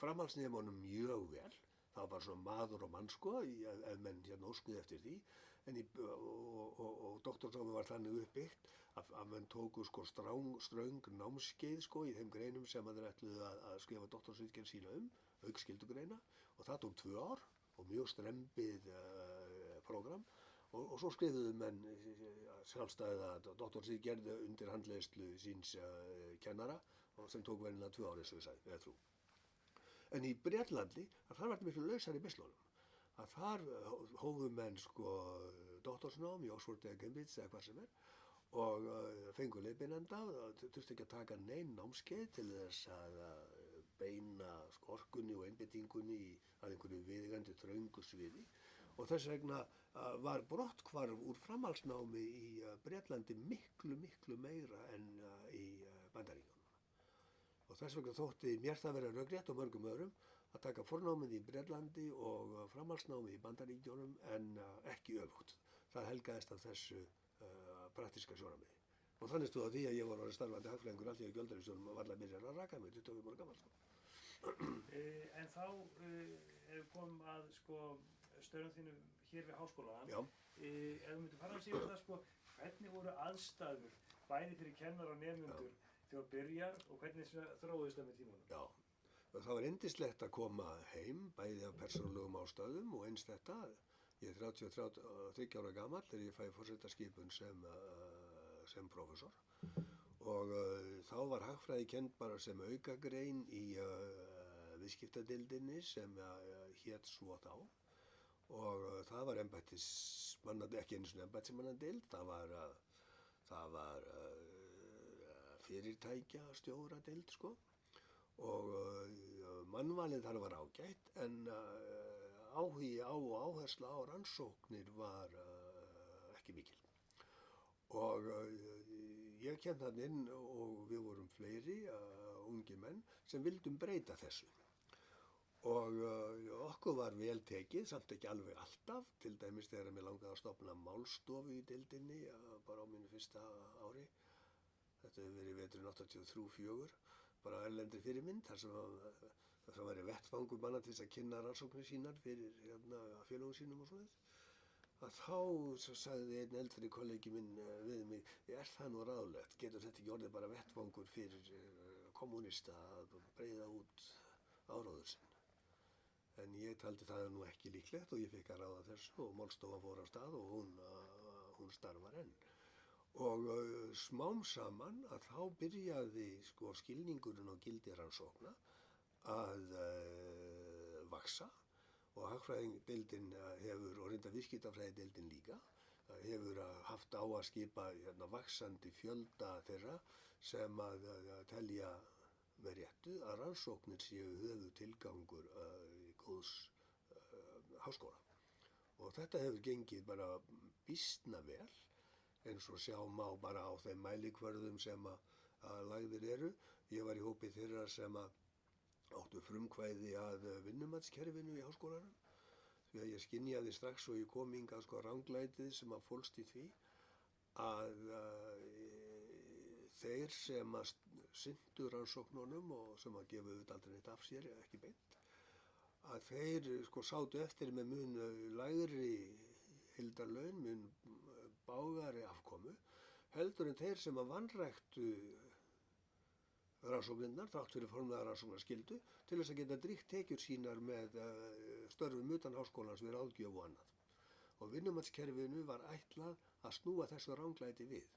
framhaldsnemunum mjög vel. Það var bara svona maður og mann sko, ef menn hérna óskuðu eftir því. Og doktorsnámi var þannig uppbyggt að menn tóku sko ströng námskeið sko í þeim greinum sem þeir ætluðu að skrifa doktorsritgerð sína auk skyldugreina. Og það tók 2 ár og mjög strembið prógram. Og svo skrifuðu menn sjálfstæða doktorsritgerð undir handleiðslu síns kennara og sem tók venjulega 2 ár eins og ég sagði, eða 3. En í Bretlandi, þar var þetta miklu lausari í beislunum. Að þar hófu menn sko doktorsnám í Oxford eða Cambridge eða hvað sem og fengu leiðbeinanda, þurfti ekki að taka nein námskeið til þess að beina orkunni og einbeitingunni að einhverju viðeigandi þröngu sviði. Og þess vegna var brotthvarf úr framhaldsnámi í Bretlandi miklu meira en í Bandaríkjunum. Og þess vegna þótti mér það vera rökrétt og mörgum öðrum að taka fornámið í Bretlandi og framhaldsnámið í Bandaríkjunum en ekki öfugt. Það helgaðist af þessu praktíska sjónarmiði. Og þannig stóð á því að ég var orðinn starfandi hagfræðingur allt í gjaldeyrisstjórnum og varla byrjar að raka mig 25 ára gamall. En þá kom að sko störfum þínu hér við háskólann. Já. Ef þú myndir fara að segja það sko, hvernig voru aðstæður bæði fyrir kennar og nemendur þegar byrjar og hvernig þróðist það með tímanum? Já, það var yndislegt að koma heim bæði af persónulegum ástæðum og eins þetta. Ég er 33 ára gamall þegar ég fæ forsetaskipun sem prófessor og þá var hagfræði kennd bara sem aukagrein í viðskiptadeildinni sem hét svo þá og það var ekki einu svona embættismannadeild, það var fyrirtækjastjóradeild sko og mannvalið þar var ágætt en áhugi á og áhersla á rannsóknir var ekki mikil. Og ég kem þarna inn og við vorum fleiri ungir menn sem vildum breyta þessu. Og okkur var vel tekið, samt ekki alveg alltaf, til dæmis þegar mér langaði að stofna málstofu í deildinni bara á mínu fyrsta ári. Þetta hefur verið veturinn 83-84, bara erlendri fyrirmynd, þar sem væri vettfangur manna til þess að kynna rannsóknir sínar fyrir félögum sínum og svoleiðis. Að þá sagði einn eldri kollegi minn við mig, það nú ráðlegt, getur þetta ekki orðið bara vettfangur fyrir kommunista að breiða út áróður sinn. En ég taldi það nú ekki líklegt og ég fikk að ráða þessu og málstofan fór af stað og hún starfar enn. Og smám saman að þá byrjaði sko skilningurinn á gildi rannsókna að vaxa og hagfræðideildin hefur, og reynda viðskiptafræðideildin líka, hefur haft á að skipa vaxandi fjölda þeirra sem að telja með réttu að rannsóknir séu höfuðtilgangur góðs háskóla. Og þetta hefur gengið bara býsna vel, eins og sjá má bara á þeim mælikvörðum sem að lagðir eru. Ég var í hópi þeirra sem áttu frumkvæði að vinnumatskerfinu í háskólanum. Því að ég skynjaði strax og ég kom hingað sko ranglætið sem að fólst í því að þeir sem að sinntu rannsóknunum og sem að gefa auðvitað aldrei neitt af sér, ekki beint, að þeir sko sátu eftir með mun lægri heildarlaun, mun bágari afkomu, heldur en þeir sem að vanræktu rannsóknirnar, þrátt fyrir formlega rannsóknarskyldu, til þess að geta dríkt tekjur sínar með störfum utan háskólans við ráðgjöf og annað. Og vinnumatskerfinu var ætlað að snúa þessu ranglæti við,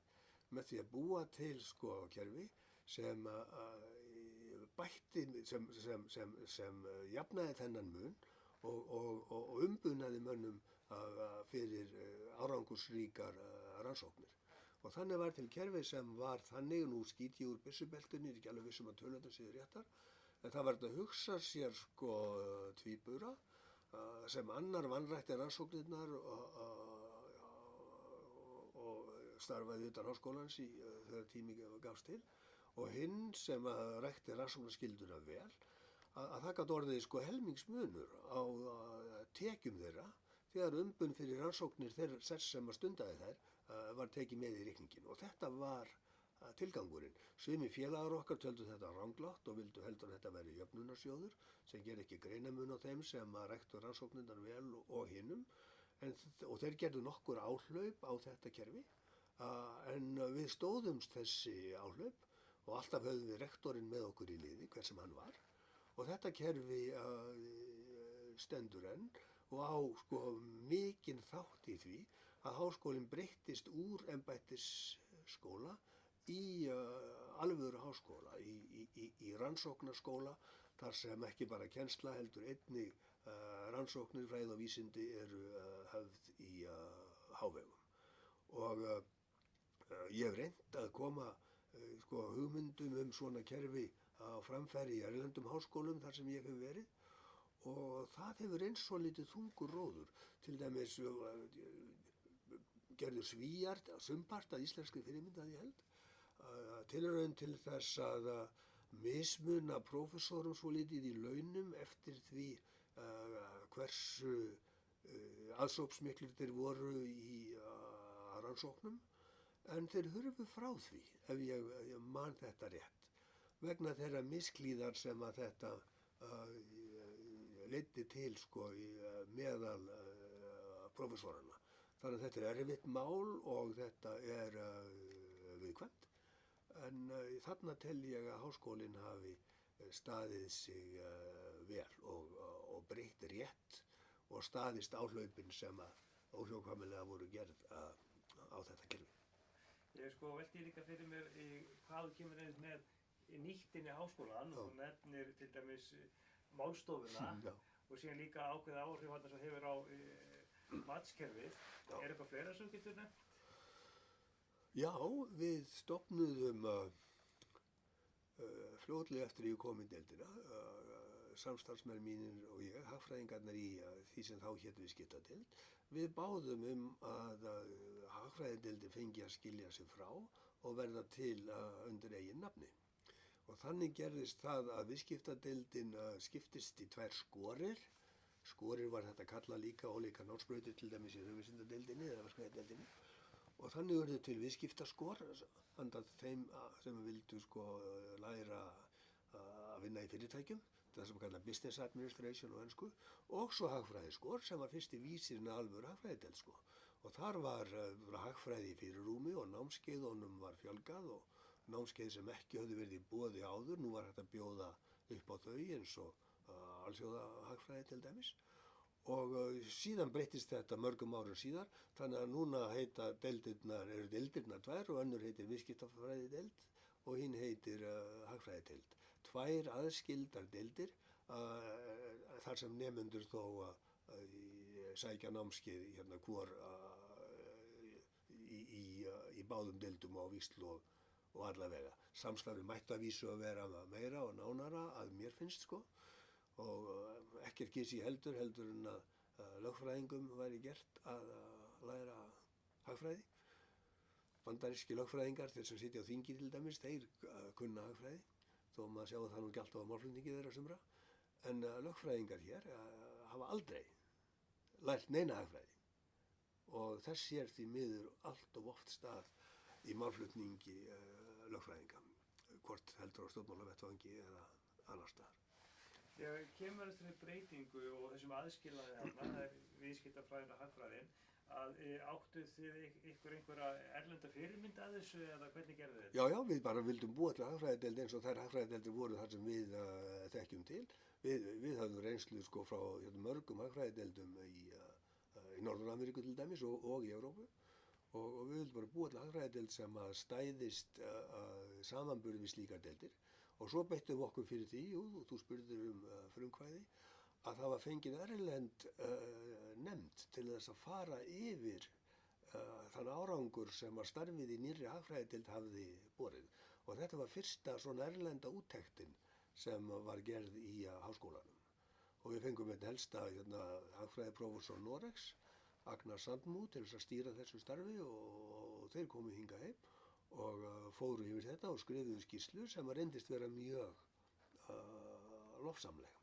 með því að búa til sko kerfi sem bætti, sem jafnaði þennan mun og umbunnaði mönnum fyrir árangursríkar rannsóknir. Og þannig var til kerfi sem var þannig, nú skýt ég úr byssubeltunni, ég er ekki alveg viss að tölurnar séu réttar, en það var að hugsa sér sko tvíbura sem annar vanrækti rannsóknirnar og starfaði utan háskólans þegar tími gafst til, og hinn sem rækti rannsóknarskylduna vel, að það gat orðið sko helmingsmunur á tekjum þeirra þegar umbun fyrir rannsóknir þess sem að stundaði þær var tekið með í reikningin og þetta var tilgangurinn. Sumi félagar okkar töldu þetta ranglátt og vildu heldur að þetta væri jöfnunarsjóður sem ger ekki greinamun á þeim sem að ræktu rannsóknirnar vel og hinnum og þeir gerðu nokkur áhlaup á þetta kerfi en við stóðumst þessi áhlaup og alltaf höfðum við rektorinn með okkur í liði hver sem hann var og þetta kerfi stendur enn og á sko mikinn þátt í því að háskólinn breyttist úr embættisskóla í alvöru háskóla, í rannsóknarskóla þar sem ekki bara kennsla heldur einnig rannsóknir, fræði og vísindi eru höfð í hávegum. Og ég hef reynt að koma sko hugmyndum svona kerfi á framfæri í erlendum háskólum þar sem ég hef verið og það hefur eins og lítið þungur róður. Til dæmis gerðu Svíar sumpart að íslenskri fyrirmynd að ég held. Tilraun til þess að mismuna prófessorum svo lítið í launum eftir því hversu aðsópsmiklir þeir voru í rannsóknum en þeir hurfu frá því ef ég man þetta rétt vegna þeirra misklíðar sem að þetta leiddi til sko meðal prófessorana. Þannig að þetta er erfitt mál og þetta er viðkvæmt. En þarna tel ég að háskólinn hafi staðið sig vel og breytt rétt og staðist áhlaupin sem að óhjákvæmilega voru gerð á þetta kerfi. Ég sko velti líka fyrir mér hvað þú kemur eins með nýtt inn í háskólan og þú nefnir til dæmis málstofuna og síðan líka ákveða áhrif þarna sem hefur á matskerfið. Er eitthvað fleira sem getur nefnt? Já, við stofnuðum fljótlega eftir ég kom í deildina, samstarfsmenn mínir og ég, hagfræðingarnir í því sem þá hét viðskiptadeild. Við báðum að hagfræðideildin fengi að skilja sig frá og verða til undir eigin nafni. Og þannig gerðist það að viðskiptadeildin skiptist í tvær skorir. Skorir var þetta kallað líka ólíka námsbrautir til dæmis í hugvísindadeildinni eða verkfræðideildinni. Og þannig urðu til viðskiptaskor handa þeim sem vildu sko læra að vinna í fyrirtækjum, það sem kallað business administration á ensku, og svo hagfræðiskor sem var fyrsti vísirinn að alvöru hagfræðideild sko. Og þar var hagfræði í fyrirrúmi og námskeiðunum var fjölgað og námskeið sem ekki höfðu verið í boði áður, nú var hægt að bjóða upp á þau eins og alþjóða hagfræði til dæmis. Og síðan breyttist þetta mörgum árum síðar, þannig að núna heita eru deildirnar tvær og önnur heitir viðskiptafræðideild og hinn heitir hagfræðideild. Tvær aðskildar deildir þar sem nemendur þó sækja námskeið hérna hvor í báðum deildum á víxl og allavega. Samstarfið mætti að vísu að vera meira og nánara að mér finnst sko. Og ekkert gísi heldur en að lögfræðingum væri gert að læra hagfræði. Bandaríski lögfræðingar, þeir sem sitja á þingi til dæmis, þeir kunna hagfræði, þó maður sjá það nú ekki alltaf á málflutningi þeirra sumra. En lögfræðingar hér hafa aldrei lært neina hagfræði. Og þess sér því miður allt of oft stað í málflutningi lögfræðinga, hvort heldur á stjórnmálavettvangi eða annar staðar. Þegar kemur þessari breytingu og þessum aðskilaði þarna, það er viðskiptafræðin og hagfræðin, að áttuð þið einhverja erlenda fyrirmynd að þessu eða hvernig gerðu þið þetta? Já, við bara vildum búa til hagfræðideild eins og þær hagfræðideildir voru þar sem við þekkjum til. Við höfðum reynslu sko frá mörgum hagfræðideildum í Norður-Ameríku til dæmis og í Evrópu og við vildum bara búa til hagfræðideild sem að stæðist samanburði við slíkar deildir. Og svo beittum við okkur fyrir því, og þú spurðir frumkvæði, að það var fengið erlend nefnd til þess að fara yfir þann árangur sem að starfið í nýrri hagfræðideild hafði borið. Og þetta var fyrsta svona erlenda úttektin sem var gerð í háskólanum. Og við fengum einn helsta hagfræðiprófessor Noregs, Agnar Sandmo, til þess að stýra þessu starfi og þeir komu hingað heim. Og fóru yfir þetta og skrifuðu skýrslu sem reyndist vera mjög lofsamleg.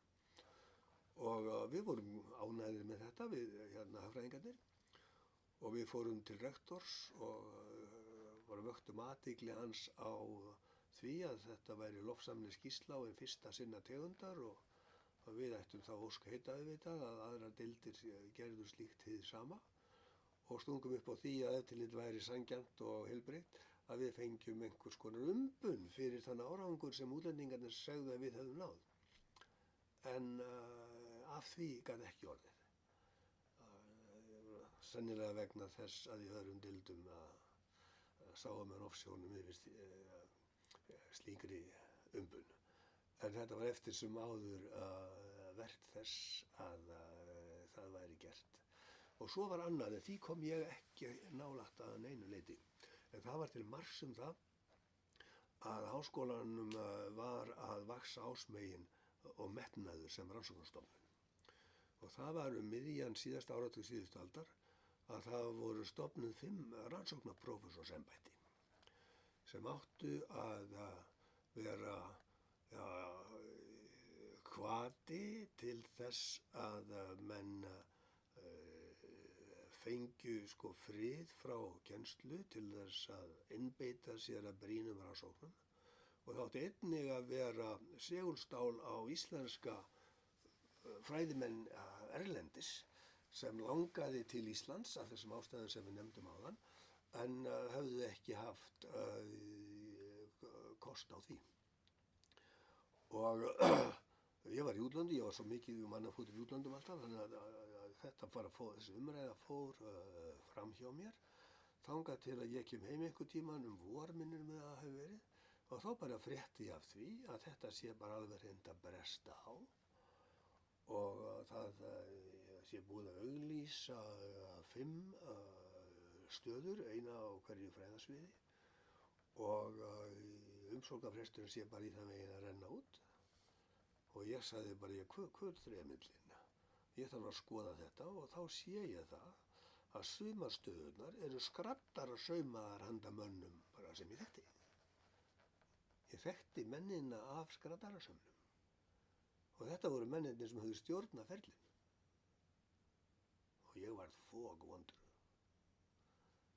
Og við vorum ánægðir með þetta, við hagfræðingarnir. og við fórum til rektors og vöktum athygli hans á því að þetta væri lofsamleg skýrsla og fyrsta sinna tegundar og við ættum þá ósk heita auðvitað að aðrar deildir gerðu slíkt hið sama og stungum upp á því að ef til þetta væri sanngjarnt og heilbrigt að við fengjum einhvers konar umbun fyrir þann árangur sem útlendingarnir segðu að við hefðum náð. En af því gat ekki orðið. Sennilega vegna þess að í öðrum deildum sáum við ofsjónum yfir slíkri umbun. En þetta var eftir sem áður vert þess að það væri gert. Og svo var annað, en því kom ég ekki nálægt að neinu leyti. En það var til marks það að háskólanum var að vaxa ásmegin og metnaður sem rannsóknarstofnun. Og það var miðjan síðasta áratug síðustu aldar að það voru stofnuð 5 rannsóknarprófessorsembætti sem áttu að vera hvati til þess að menn fengju frið frá kennslu til þess að einbeita sér að brýnum rannsóknum og það átti einnig að vera segulstál á íslenska fræðimenn erlendis sem langaði til Íslands af þessum ástæðum sem við nefndum áðan en höfðu ekki haft kost á því. Og ég var í útlöndum, ég var svo mikið mannafótur í útlöndum alltaf, þannig að þetta þessi umræða fór fram hjá mér, þangað til að ég kem heim einhver tíman vorminnir með að hafa verið og þá bara frétti ég af því að þetta sé bara alveg hreint að bresta á og það sé búið að auglýsa 5 stöður, eina á hverju fræðasviði og umsóknarfresturinn sé bara í það megin að renna út og ég sagði bara, hvað þremillin? Ég þarf að skoða þetta og þá sé ég það að sumarstöðurnar eru skraddar og saumaðar handa mönnum bara sem ég þekkti. Ég þekkti mennina af skraddarasömmnum og þetta voru menninir sem höfðu stjórnað ferlinu. Og ég var fogvondur.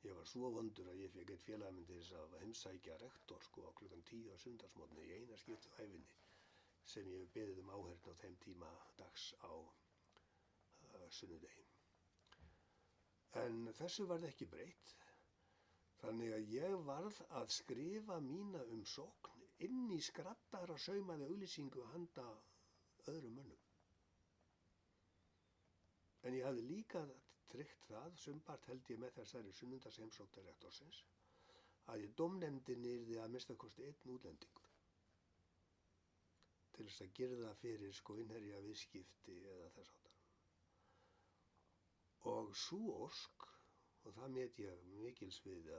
Ég var svo vondur að ég fékk einn félaga minn til þess að heimsækja rektor á klukkan 10 á sunnudagsmorgni í eina skipti á ævinni sem ég beðið áheyrn á þeim tíma dags á sunnudegi. En þessu varð ekki breytt, þannig að ég varð að skrifa mína umsókn inn í skraddara saumaði auglýsingu handa öðrum mönnum. En ég hafði líka tryggt það, sumpart held ég með þessari sunnudagsheimsókn til rektorsins, að í dómnefndinni yrði að minnsta kosti 1 útlendingur til þess að girða fyrir innherja viðskipti eða þess háttar. Og sú ósk, og það met ég mikils við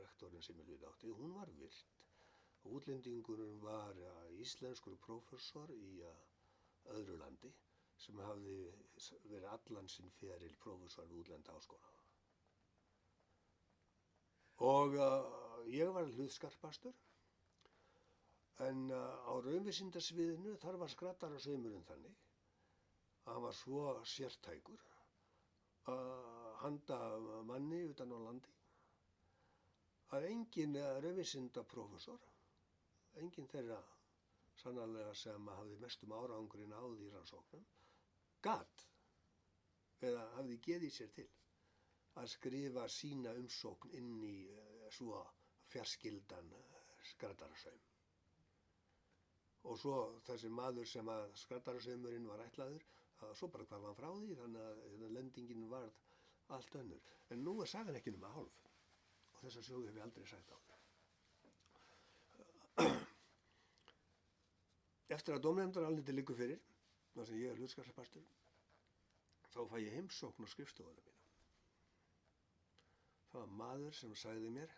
rektorinn sem ég hlut átti, hún var virt. Útlendingurinn var íslenskur prófessor í öðru landi sem hafði verið allan sinn feril prófessor við útlenda háskóla. Og ég var hlutskarpastur, en á raunvísindasviðinu þar var skraddarasauðurinn þannig að hann var svo sértækur handa manni utan á landi að engin raunvísindaprófessor, engin þeirra sannarlega sem hafði mestum árangurinn áður í rannsóknum, gat eða hafði geðið sér til að skrifa sína umsókn inn í svo fjarskyldan skraddarsaum. Og svo þessi maður sem að skraddarsaumurinn var ætlaður, svo bara hvarf hann frá því, þannig að lendingin varð allt önnur. En nú sagan ekki nema hálf og þessa sögu hef ég aldrei sagt áður. Eftir að dómnefndarálitið liggur fyrir, þar sem ég er hlutskarpastur, þá fæ ég heimsókn á skrifstofuna mína. Það var maður sem sagði mér,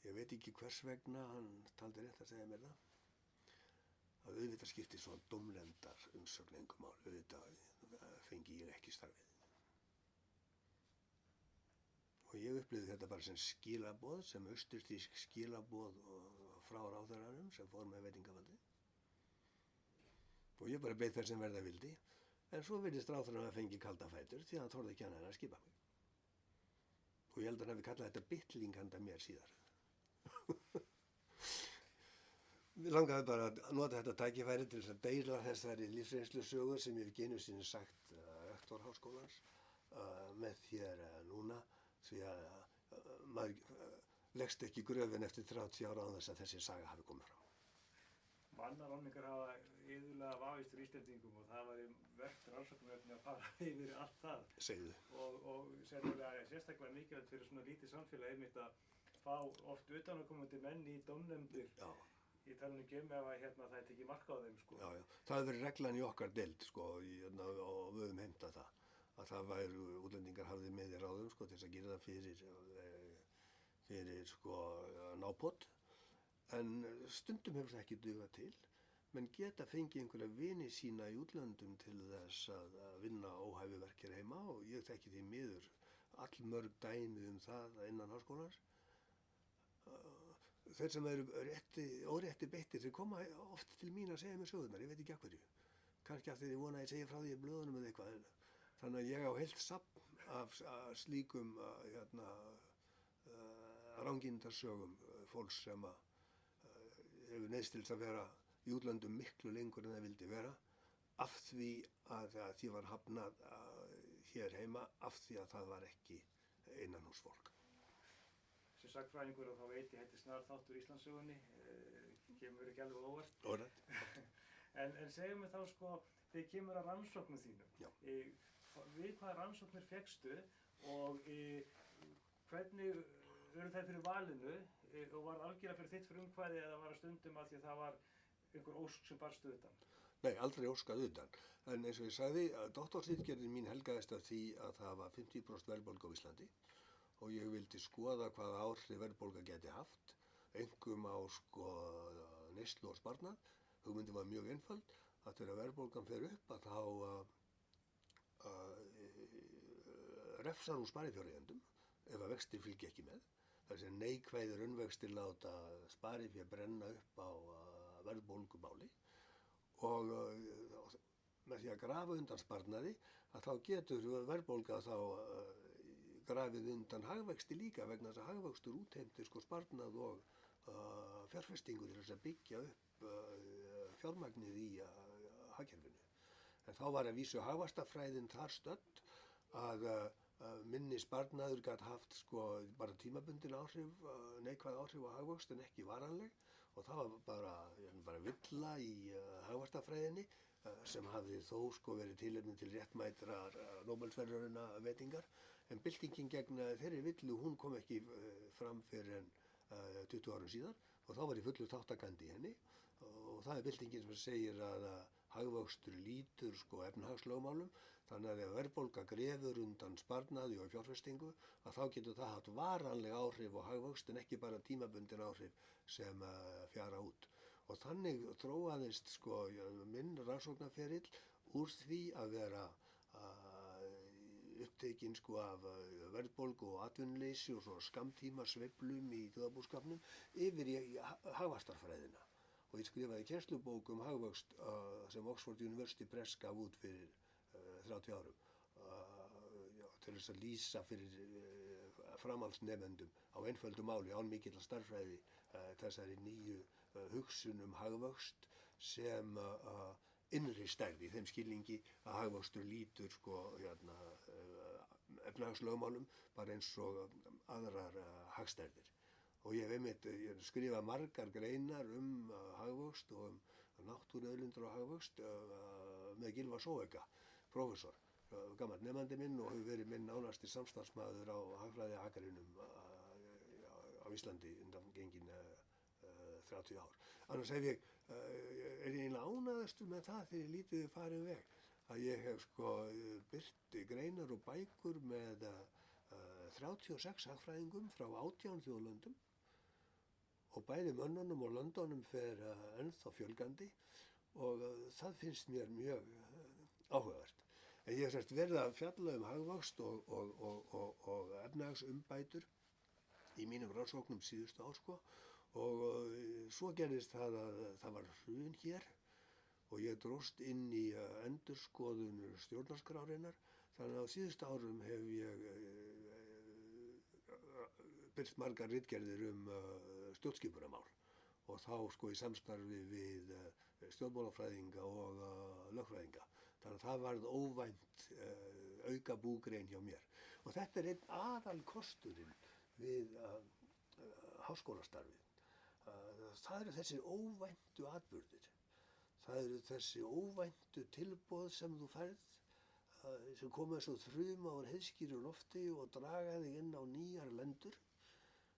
ég veit ekki hvers vegna, hann taldi rétt að segja mér það, að auðvitað skipti svona dómnefndar umsögn engu mál, auðvitað fengi ég ekki starfið. Og ég upplifði þetta bara sem skilaboð, sem austurþýsk skilaboð frá ráðherranum sem fór með veitingavaldi. Og ég bara beið þess sem verða vildi, en svo virðist ráðherrann að fengi kalda fætur því að hann þorði ekki annað en að skipa mig. og ég held að hann hefði kallað þetta bitling handa mér síðar. Mér langaði bara að nota þetta tækifæri til þess að deila þessari lífsreynslu sögu sem ég hef ekki einu sinni sagt rektor háskólans með þér núna, því að maður leggst ekki í gröfin eftir 30 ára án þess að þessi saga hafi komið frá. Mannaráðningar hafa iðulega vafist fyrir Íslendingum og það var verkt rannsóknarefni að fara yfir allt það. Segðu. Og sérstaklega mikilvægt fyrir svona lítið samfélag einmitt að fá oft utanaðkomandi menn í dómnefndir. Já. Ég tala nú ekki ef það er tekið mark á þeim, sko. Já, já. Það hefur verið reglan í okkar deild, sko, og við höfum heimtað það. Að það væru útlendingar hafði með í ráðum, sko, til þess að gera það fyrir sko, nápott. En stundum hefur það ekki dugað til. Menn geta fengið einhverja vini sína í útlöndum til þess að vinna óhæfuverk heima og ég þekki því miður allmörg dæmi það innan háskólans. Þeir sem eru órétti beittir, þeir koma oft til mín að segja mér sögurnar, ég veit ekki af hverju. Kannski af því ég vona að ég segi frá því í blöðunum eða eitthvað. Þannig að ég á heilt safn af slíkum rangindarsögum fólks sem hefur neyðst til að vera í útlöndum miklu lengur en það vildi vera, af því að því var hafnað hér heima, af því að það var ekki innanhúsfólk. Sem sagnfræðingur og þá veit ég þetta snar þáttur Íslandssögunni, kemur ekki alveg óvart. Órætt. En segjum við þá sko, þegar kemur að rannsóknum þínum. Já. Við hvaða rannsóknir fékkstu og hvernig eru þær fyrir valinu og var algjörlega fyrir þitt frumkvæði eða var að stundum að því að það var einhver ósk sem barst utan? Nei, aldrei óskað utan. En eins og ég sagði, doktorsritgerðin mín helgaðist af því að það var 50% verðbólga á Íslandi og ég vildi skoða hvaða áhrif verðbólga geti haft, einkum á sko neyslu og sparnað. Hugmyndin var mjög einföld að þegar verðbólgan fer upp að þá refsar hún sparifjáreigendum ef að vextir fylgja ekki með. Það er neikvæðir raunvextir láta sparifé brenna upp á verðbólgumáli og með því að grafa undan sparnaði að þá getur verðbólga þá grafið undan hagvexti líka vegna þess að hagvextur útheimtir sko sparnað og fjárfestingu til þess að byggja upp fjármagnið í hagkerfinu. En þá var að vísu hagvaxtarfræðin þar stödd að minni sparnaður gat haft sko bara tímabundin áhrif, neikvæð áhrif á hagvöxt en ekki varanleg og það var bara villa í hagvaxtarfræðinni sem hafði þó sko verið tilefni til réttmætrar Nóbelsverðlauna veitingar en byltingin gegn þeirri villu hún kom ekki fram fyrir en 20 árum síðan og þá var ég fullu þátttakandi í henni og það er byltingin sem segir að hagvöxtur lítur sko efnahagslögmálum þannig að ef verðbólga grefur undan sparnaði og fjárfestingu að þá getur það haft varanleg áhrif á hagvöxt en ekki bara tímabundin áhrif sem fjara út. Og þannig þróaðist sko minn rannsóknarferill úr því að vera upptekinn sko af verðbólgu og atvinnuleysi og svona skammtíma sveiflum í þjóðarbúskapnum yfir í hagvaxtarfræðina. Og ég skrifaði kennslubók hagvöxt sem Oxford University Press gaf út fyrir 30 árum til þess að lýsa fyrir framhaldsnefendum á einföldu máli án mikillar stærðfræði þessari nýju hugsun hagvöxt sem innri stærð í þeim skilningi að hagvöxtur lítur sko efnahagslögmálum bara eins og aðrar hagstærðir. Og ég hef einmitt skrifað margar greinar hagvöxt og náttúruauðlindir og hagvöxt með Gylfa Sóeka, prófessor, gamall nemandi minn og hefur verið minn nánasti samstarfsmaður á hagfræðiakrinum á Íslandi undangengin 30 ár. Annars er ég eiginlega ánægðastur með það þegar ég lítið farin veg að ég hef sko birt greinar og bækur með 36 hagfræðingum frá 18 þjóðlöndum og bæði mönnunum og löndunum fer ennþá fjölgandi og það finnst mér mjög áhugavert. En ég hef verið að fjalla hagvöxt og efnahagsumbætur í mínum rannsóknum síðustu ár sko og svo gerðist það að það var hrun hér og ég dróst inn í endurskoðun stjórnarskrárinnar þannig að á síðustu árum hef ég birt margar ritgerðir stjórnskipunarmál og þá sko í samstarfi við stjórnmálafræðinga og lögfræðinga. Þannig að það varð óvænt auka búgrein hjá mér. Og þetta einn aðalkosturinn við háskólastarfið. Það eru þessi óvæntu atburðir. Það eru þessi óvæntu tilboð sem þú færð sem koma svo þruma úr heiðskíru lofti og draga þig inn á nýjar lendur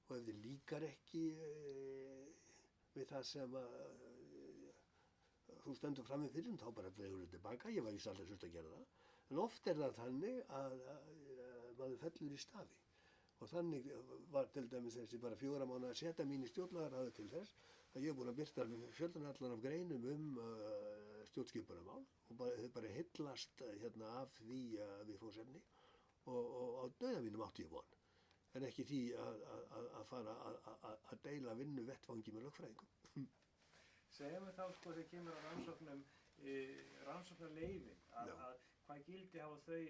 og ef þið líkar ekki við það sem þú stendur frammi fyrir þá bara dregur þig tilbaka, ég var víst aldrei þurft að gera það en oft það þannig að maður fellur í stafi og þannig var til dæmis þessi bara 4 mánaða seta mín í stjórnlagaráði til þess að ég búin að birta fjöldan allan af greinum stjórnskipunarmál og þau bara heillast af því viðfangsefni og á dauða mínum átti ég von en ekki því að fara að deila vinnu vettfangi með lögfræðingum. Segjum við þá sko þegar kemur að rannsóknarleyfin hvað gildi hafa þau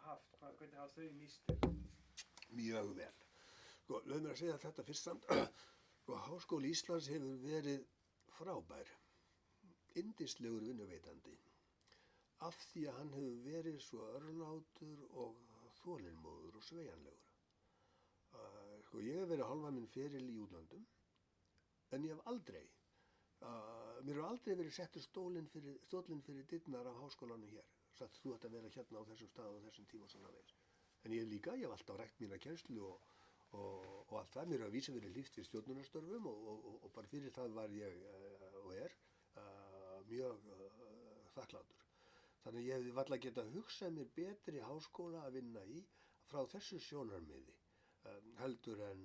haft, hvernig hafa þau nýst þér? Mjög vel. Sko, lauf mér að segja þetta fyrst samt. Sko, Háskóli Íslands hefur verið frábær, yndislegur vinnuveitandi af því að hann hefur verið svo örlátur og þolinmóður og sveigjanlegur. Sko, ég hef verið hálfa minn feril í útlöndum en ég hef aldrei, mér hefur aldrei verið settur stóllinn fyrir dyrnar af háskólanum hér. Sagt, þú ætti að vera hérna á þessum stað og þessum tíma og svona veis. En ég líka, ég hef alltaf rækt mína kennslu og allt það. Mér hefur að vísa verið líft við stjórnunarstörfum og bara fyrir það var ég og mjög þakklátur. Þannig að ég hefði varla getað hugsað mér betri háskóla að vinna í frá þessu sjónarmiði heldur en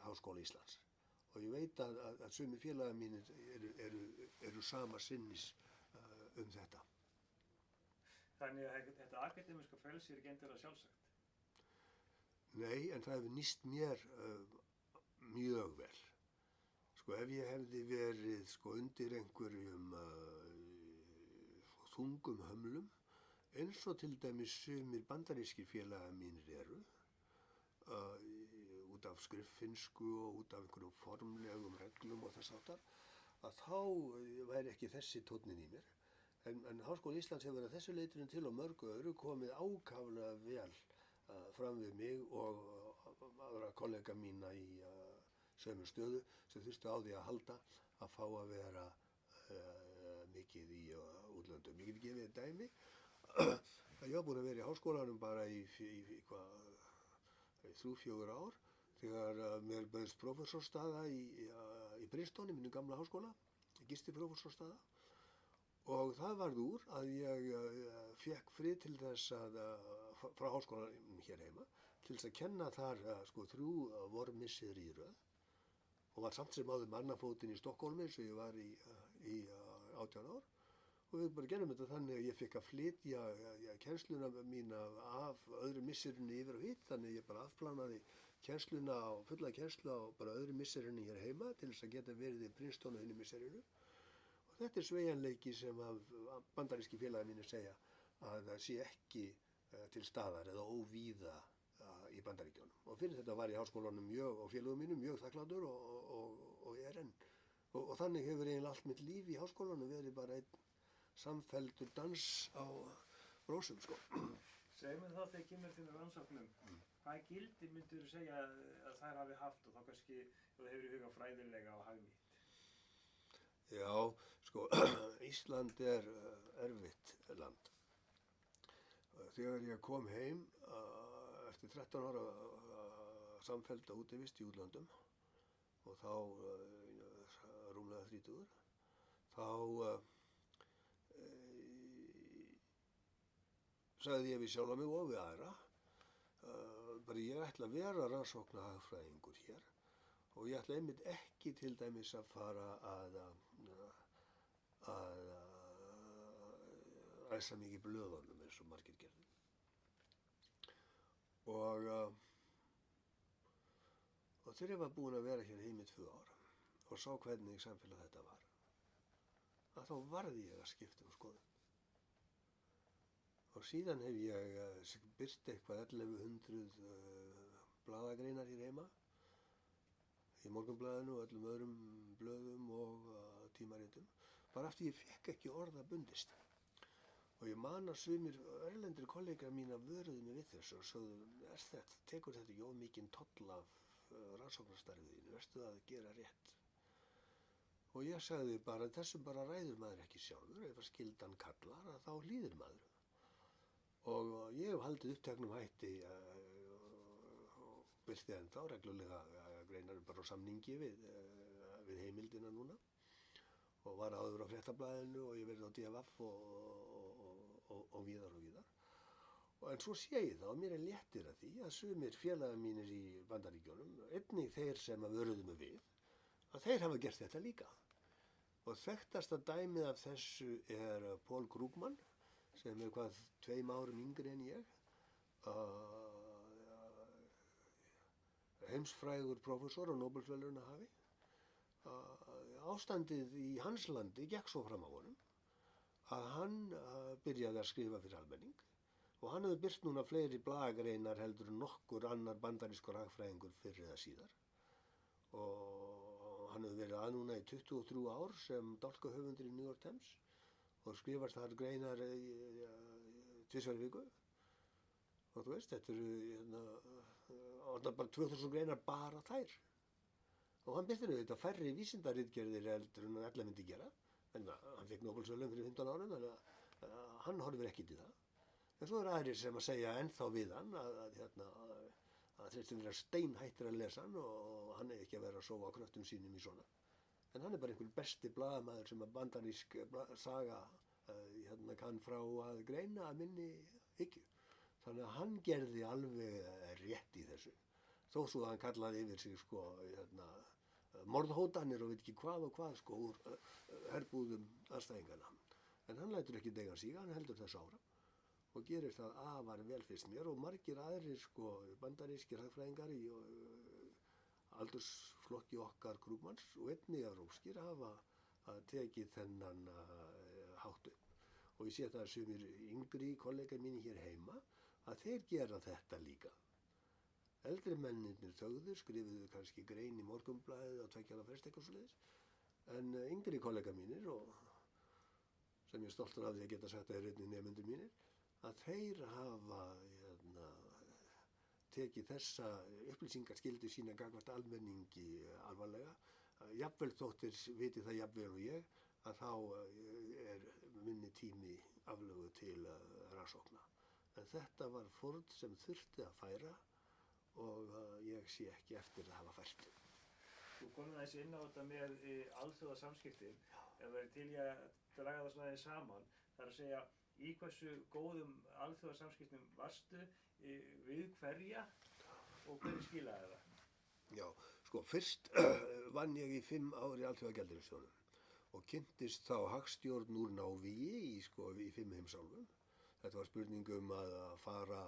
Háskóla Íslands. Og ég veit að sumir félagar mínir eru sama sinnis þetta. Þannig að þetta akademiska frelsi ekki endilega sjálfsagt? Nei, en það hefur nýst mér mjög vel. Sko ef ég hefði verið undir einhverjum þungum hömlum, eins og til dæmis sumir bandarískir félagar mínir eru, út af skriffinnsku og út af einhverjum formlegum reglum og þess áttar, að þá væri ekki þessi tónninn í mér. En Háskóli Íslands hefur að þessu leytinu til og mörgu öðru komið ákaflega vel fram við mig og aðra kollega mína í sömu stöðu sem þurftu á því að halda að fá að vera mikið í útlöndum. Ég get gefið dæmi að ég var búinn að vera í háskólanum bara í 3-4 ár þegar mér bauðst prófessorsstaða í Princeton í mínu gamla háskóla, gistiprófessorsstaða. Og það varð úr að ég fékk frið til þess frá háskólanum hér heima, til þess að kenna þar 3 vormisseri í röð og var samt sem áður mannafótinn í Stokkólmi eins og ég var í 18 ár. Og við bara gerðum þetta þannig að ég fékk að flytja kennsluna mína af öðru misserinu yfir á hitt, þannig að ég bara afplanaði kennsluna og fulla kennslu á bara öðru misserinu hér heima til þess að geta verið í Princeton og hinu misserinu. Þetta sveigjanleiki sem bandaríski félagar mínir segja að það sé ekki til staðar eða óvíða í Bandaríkjunum. Og fyrir þetta var ég háskólanum og félögum mínum mjög þakklátur og er enn. Og þannig hefur eiginlega allt mitt líf í háskólanum verið bara einn samfelldur dans á rósum, sko. Segjum við þá þegar kemur þínum rannsóknum, hvað gildi myndur þú segja að þær hafi haft og þá kannski þú hefur í huga fræðilega og hagnýtt? Já, sko, Ísland er erfitt land. Þegar ég kom heim eftir 13 ára samfellda útivist í útlöndum og þá rúmlega 30, þá sagði ég við sjálfa mig og við aðra, bara ég ætla að vera rannsóknarhagfræðingur hér og ég ætla einmitt ekki til dæmis að fara að ræsa mig í blöðunum eins og margir gerðu. Og þegar ég var búinn að vera hér heim í 2 ár og sá hvernig samfélag þetta var, að þá varði ég að skipta skoðun. Og síðan hef ég birt eitthvað 1100 blaðagreinar hér heima í Morgunblaðinu og öllum öðrum blöðum og tímaritum, bara af því ég fekk ekki orða bundist. Og ég man að sumir erlendri kollegar mína vöruðu mig við þessu og sögðu, tekur þetta ekki of mikinn toll af rannsóknarstarfiðinu, verstu að gera rétt. Og ég sagði bara, þessu bara ræður maður ekki sjálfur, ef að skyldan kallar að þá hlýðir maður. Og ég hef haldið uppteknum hætti og birti ennþá reglulega greinar bara á samningi við heimildina núna. Og var áður á Fréttablaðinu og ég verið á DFF og víðar og víðar. En svo sé ég það og mér léttir að því að sumir félagar mínir í Bandaríkjunum, einnig þeir sem að vöruðu mig við, að þeir hafa gert þetta líka. Og þekktasta dæmið af þessu er Paul Krugman, sem er 2 árum yngri en ég, heimsfrægur prófessor og Nóbelsverðlaunahafi. Ástandið í hans landi gekk svo fram á honum að hann byrjaði að skrifa fyrir almenning og hann hefði birt núna fleiri blaðagreinar heldur en nokkur annar bandarískur hagfræðingur fyrr eða síðar. Og hann hefði verið að núna í 23 ár sem dálkahöfundur í New York Times og skrifast þar greinar 2 viku. Og þú veist, þetta eru bara 2000 greinar bara þær. Og hann byrti þetta færri vísindaritgerðir heldur en hann ella myndi gera. En hann fekk Nóbelsverðlaun fyrir 15 árum, þannig að hann horfir ekki til það. En svo aðrir sem að segja ennþá við hann að þeir sem vera steinhættir að lesa hann og hann ekki að vera að sóa kröftum sínum í svona. En hann bara einhver besti blaðamaður sem að bandarísk saga kann frá að greina að minni hyggju. Þannig að hann gerði alveg rétt í þessu. Þó svo að hann kallaði yfir sig morðhótanir og veit ekki hvað og hvað úr herbúðum andstæðinganna. En hann lætur ekki deigan síga, hann heldur þess áfram og gerir það afar vel fyrst mér og margir aðrir bandarískir hagfræðingar í aldursflokki okkar Krugmans og einnig evrópskir hafa tekið þennan hátt upp. Og ég sé það að sumir yngri kollegar mínir hér heima að þeir gera þetta líka. Eldri mennirnir þögðu, skrifuðu kannski grein í Morgunblaðið á 2 ára fresti eitthvað svoleiðis. En yngri kollegar mínir, og sem ég er stoltur af því að geta sagt að þeir einnig nemendur mínir, að þeir hafa tekið þessa upplýsingaskyldu sína gagnvart almenningi alvarlega. Jafnvel þóttir viti það jafnvel og ég, að þá er minni tími aflögu til rannsókna. En þetta var fórn sem þurfti að færa og ég sé ekki eftir að hafa fært. Þú komið aðeins inn á þetta með alþjóðasamskiptin. Ef verið til í að draga það svona aðeins saman, það er að segja í hversu góðum alþjóðasamskiptum varstu, við hverja og hverju skilaði það? Já, fyrst vann ég í 5 ár í Alþjóðagjaldeyrissjóðnum og kynntist þá hagstjórn úr návígi í 5 heimsálfum. Þetta var spurning að fara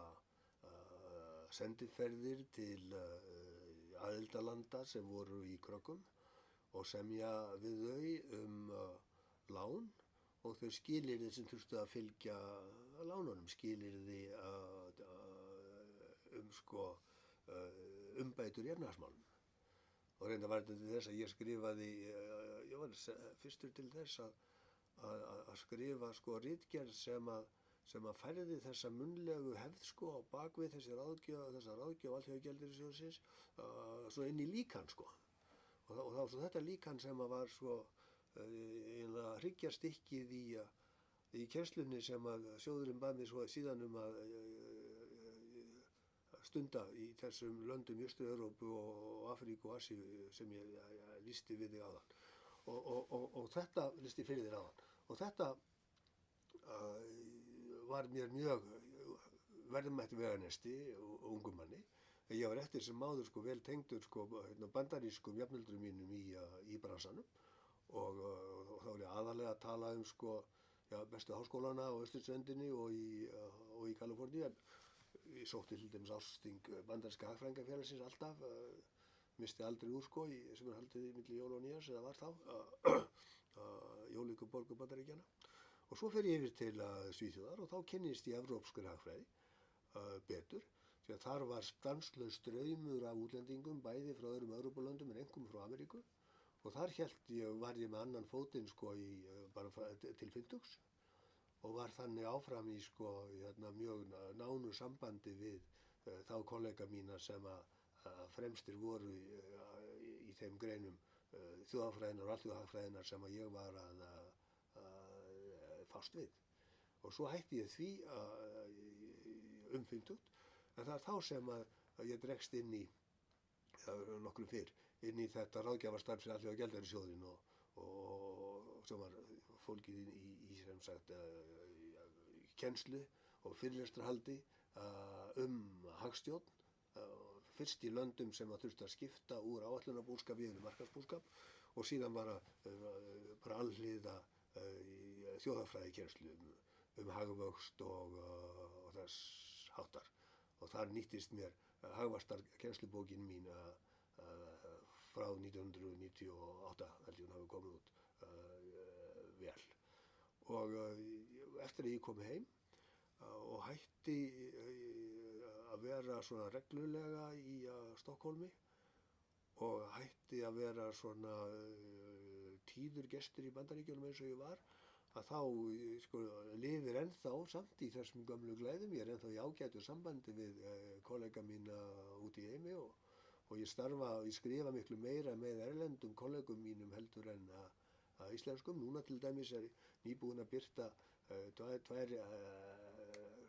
sendiferðir til aðildarlanda sem voru í kröggum og semja við þau lán og þau skilyrði sem þurftu að fylgja lánunum, skilyrði umbætur í efnahagsmálum. Og reynda var þetta til þess að ég skrifaði, ég var fyrstur til þess að skrifa ritgerð sem að færði þessa munnlegu hefð á bakvið þessa ráðgjöf Alþjóðagjaldeyrissjóðsins svo inn í líkan Og það var svo þetta líkan sem að var eiginlega hryggjarstykkið í kennslunni sem að sjóðurinn bað mig svo síðan að stunda í þessum löndum í Austur-Evrópu og Afríku og Asíu sem ég lýsti við þig áðan. Og þetta lýsti fyrir þér áðan. Og þetta var mér mjög verðmætt veganesti og ungum manni. Ég var eftir sem áður vel tengdur bandarískum jafnöldrum mínum í bransanum og þá var ég aðalega að tala bestu háskólana á Austurströndinni og í Kaliforníu. Ég sótti til dæmis ársþing bandaríska hagfræðingafélagsins alltaf, misti aldrei úr sem er haldið í milli jóla og nýjárs eða var þá, jólíku borgu Bandaríkjanna. Og svo fer ég yfir til Svíþjóðar og þá kynnist ég evrópskri hagfræði betur. því að þar var stanslaus straumur af útlendingum, bæði frá öðrum Evrópulöndum en einkum frá Ameríku. Og þar var ég með annan fótinn sko bara til 50 og var þannig áfram í sko mjög nánu sambandi við þá kollega mína sem að fremstir voru í þeim greinum þjóðfræðinar og alþjóðahagfræðinar sem að ég var að fást við. Og svo hætti ég því 50, en það þá sem að ég dregst inn í nokkrum fyrr inn í þetta ráðgjafarstarf fyrir Alþjóðagjaldeyrissjóðinn og sem var fólkið í sem sagt kennslu og fyrirlestrarhaldi hagstjórn, fyrst í löndum sem að þurfti að skipta úr áætlunarbúskap yfir í markaðsbúskap og síðan var bara alhliða þjóðarfræðikennslu hagvöxt og þess háttar. Og þar nýttist mér hagvaxtarkennslubókin mín frá 1998 held ég hún hafi komið út vel. Og eftir að ég kom heim og hætti að vera svona reglulega í Stokkhólmi og hætti að vera svona tíður gestur í Bandaríkjunum eins og ég var, að þá sko lifir ennþá samt í þessum gömlu glæðum. Ég ennþá í ágætu sambandi við kollega mína út í heimi og ég skrifa miklu meira með erlendum kollegum mínum heldur en íslenskum. Núna til dæmis nýbúin að birta tvær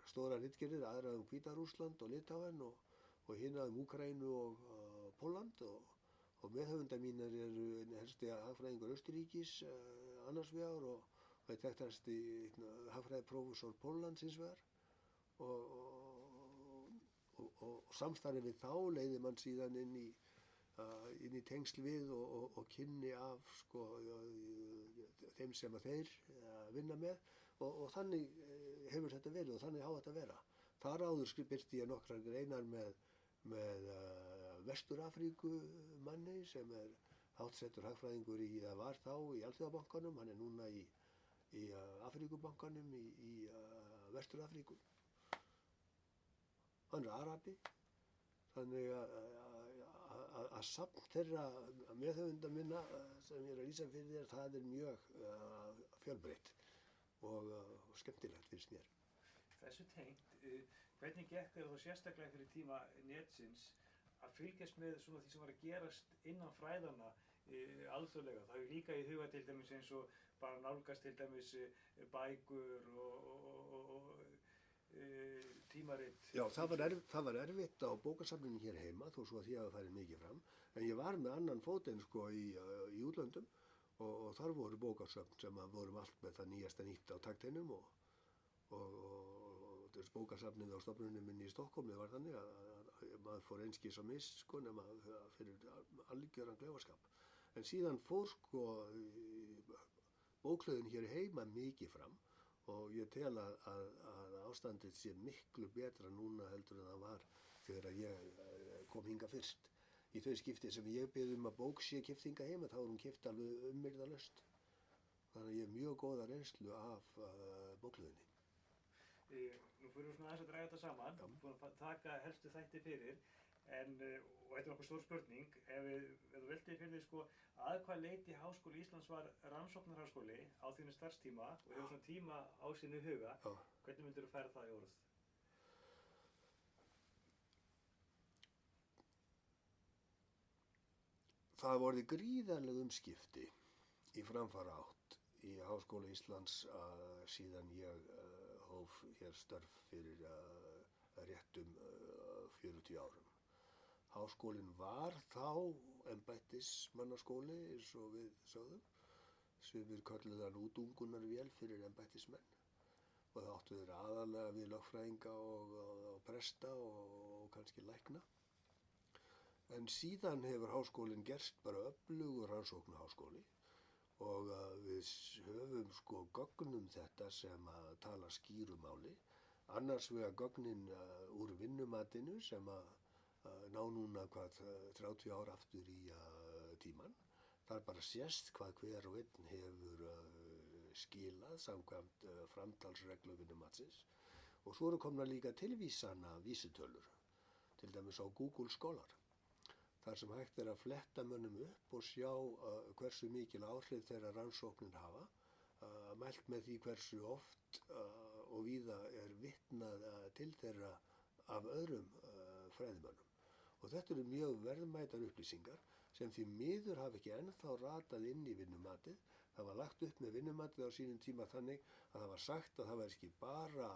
stórar ritgerðir, aðra Hvíta-Rússland og Litáen og hina Úkraínu og Pólland og meðhöfundar mínir eru helsti hagfræðingur Austurríkis annars vegar og það þekktasti hagfræðiprófessor Póllands hins vegar og samstarfið við þá leiðir mann síðan inn í tengsl við og kynni af sko þeim sem að þeir vinna með og þannig hefur þetta verið og þannig á þetta að vera. Þar áður birti ég nokkrar greinar með Vestur-Afríku manni sem háttsettur hagfræðingur var þá í Alþjóðabankanum, hann núna í Afríkubankanum í Vestur-Afríku. Hann Arabi, þannig að safn þeirra meðhöfunda minna sem ég að lýsa fyrir þér, það mjög fjölbreytt og skemmtilegt finnst mér. Þessu tengt, hvernig gekk þér þá sérstaklega fyrir tíma netsins að fylgjast með svona því sem var að gerast innan fræðanna alþjóðlega? Það líka í huga til dæmis eins og bara nálgast til dæmis bækur og tímarit. Já, það var erfitt á bókasafninu hér heima þó svo að því að það farið mikið fram, en ég var með annan fótinn sko í útlöndum og þar voru bókasafn sem að vorum allt með það nýjasta nýtt á takteinum og þessi bókasafnið á stofnunum minni í Stokkhólmi var þannig að maður fór einskis og miss sko nema fyrir algjöran gleifaskap. En síðan fór sko bóklöðin hér heima mikið fram og ég tel að ástandið sé miklu betra núna heldur en það var þegar ég kom hinga fyrst. Í þau skipti sem ég bið að bók sé keypt hingað heima þá hún keypt alveg ummyrðalaust. Þannig að ég mjög góða reynslu af bóklöðinni. Nú fyrir við svona aðeins að draga þetta saman, búin að taka helstu þætti fyrir, og þetta nokkuð stór spurning, ef þú veltir fyrir því sko að hvað leyti Háskóli Íslands var rannsóknarháskóli á þínu starfstíma og hefur svona tíma á sínu huga, hvernig myndir þú færa það í orð? Það voru gríðarleg umskipti í framfara átt í Háskóla Íslands síðan ég hóf hér störf fyrir réttum 40 árum. Háskólinn var þá embættismannaskóli eins og við sögðum, sumir kölluðu hann útungunarvél fyrir embættismenn og það áttu þeir aðalega við lögfræðinga og presta og kannski lækna. En síðan hefur háskólinn gerst bara öflugur rannsóknarháskóli og við höfum sko gögnum þetta sem að tala skýru máli. Annars vegar gögnin úr vinnumatinu sem að ná núna 30 ár aftur í tíman. Það bara sést hvað hver og einn hefur skilað samkvæmt framtalsreglu vinnumatsins. Og svo eru komnar líka tilvísana vísitölur til dæmis á Google Scholar, þar sem hægt að fletta mönnum upp og sjá hversu mikil áhrif þeirra rannsóknir hafa, mælt með því hversu oft og víða vitnað til þeirra af öðrum fræðimönnum. Og þetta eru mjög verðmætar upplýsingar sem því miður hafa ekki ennþá ratað inn í vinnumatið. Það var lagt upp með vinnumatið á sínum tíma þannig að það var sagt að það væri ekki bara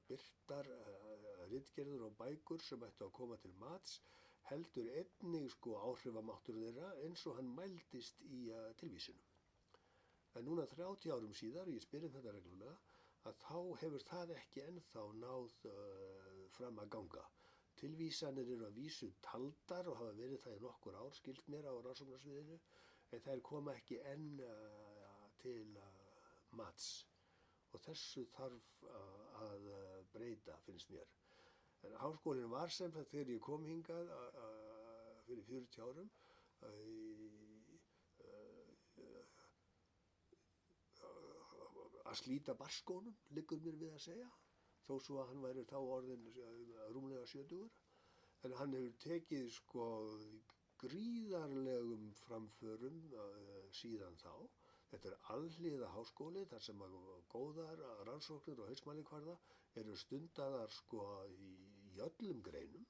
birtar ritgerður og bækur sem ættu að koma til mats, heldur einnig áhrifamáttur þeirra eins og hann mældist í tilvísunum. En núna 30 árum síðar, og ég spyr þetta reglulega, að þá hefur það ekki ennþá náð fram að ganga. Tilvísanir eru að vísu taldar og hafa verið það í nokkur ár, skilt mér á rannsóknarsviðinu, en þær koma ekki enn til mats. Og þessu þarf að breyta, finnst mér. En háskólinn var sem það þegar ég kom hingað fyrir 40 árum að slíta barskónum, liggur mér við að segja, þó svo að hann væri þá orðinn rúmlega 70. En hann hefur tekið gríðarlegum framförum síðan þá. Þetta alhliða háskóli þar sem góðar rannsóknir og hausmælikvarða eru stundaðar í öllum greinum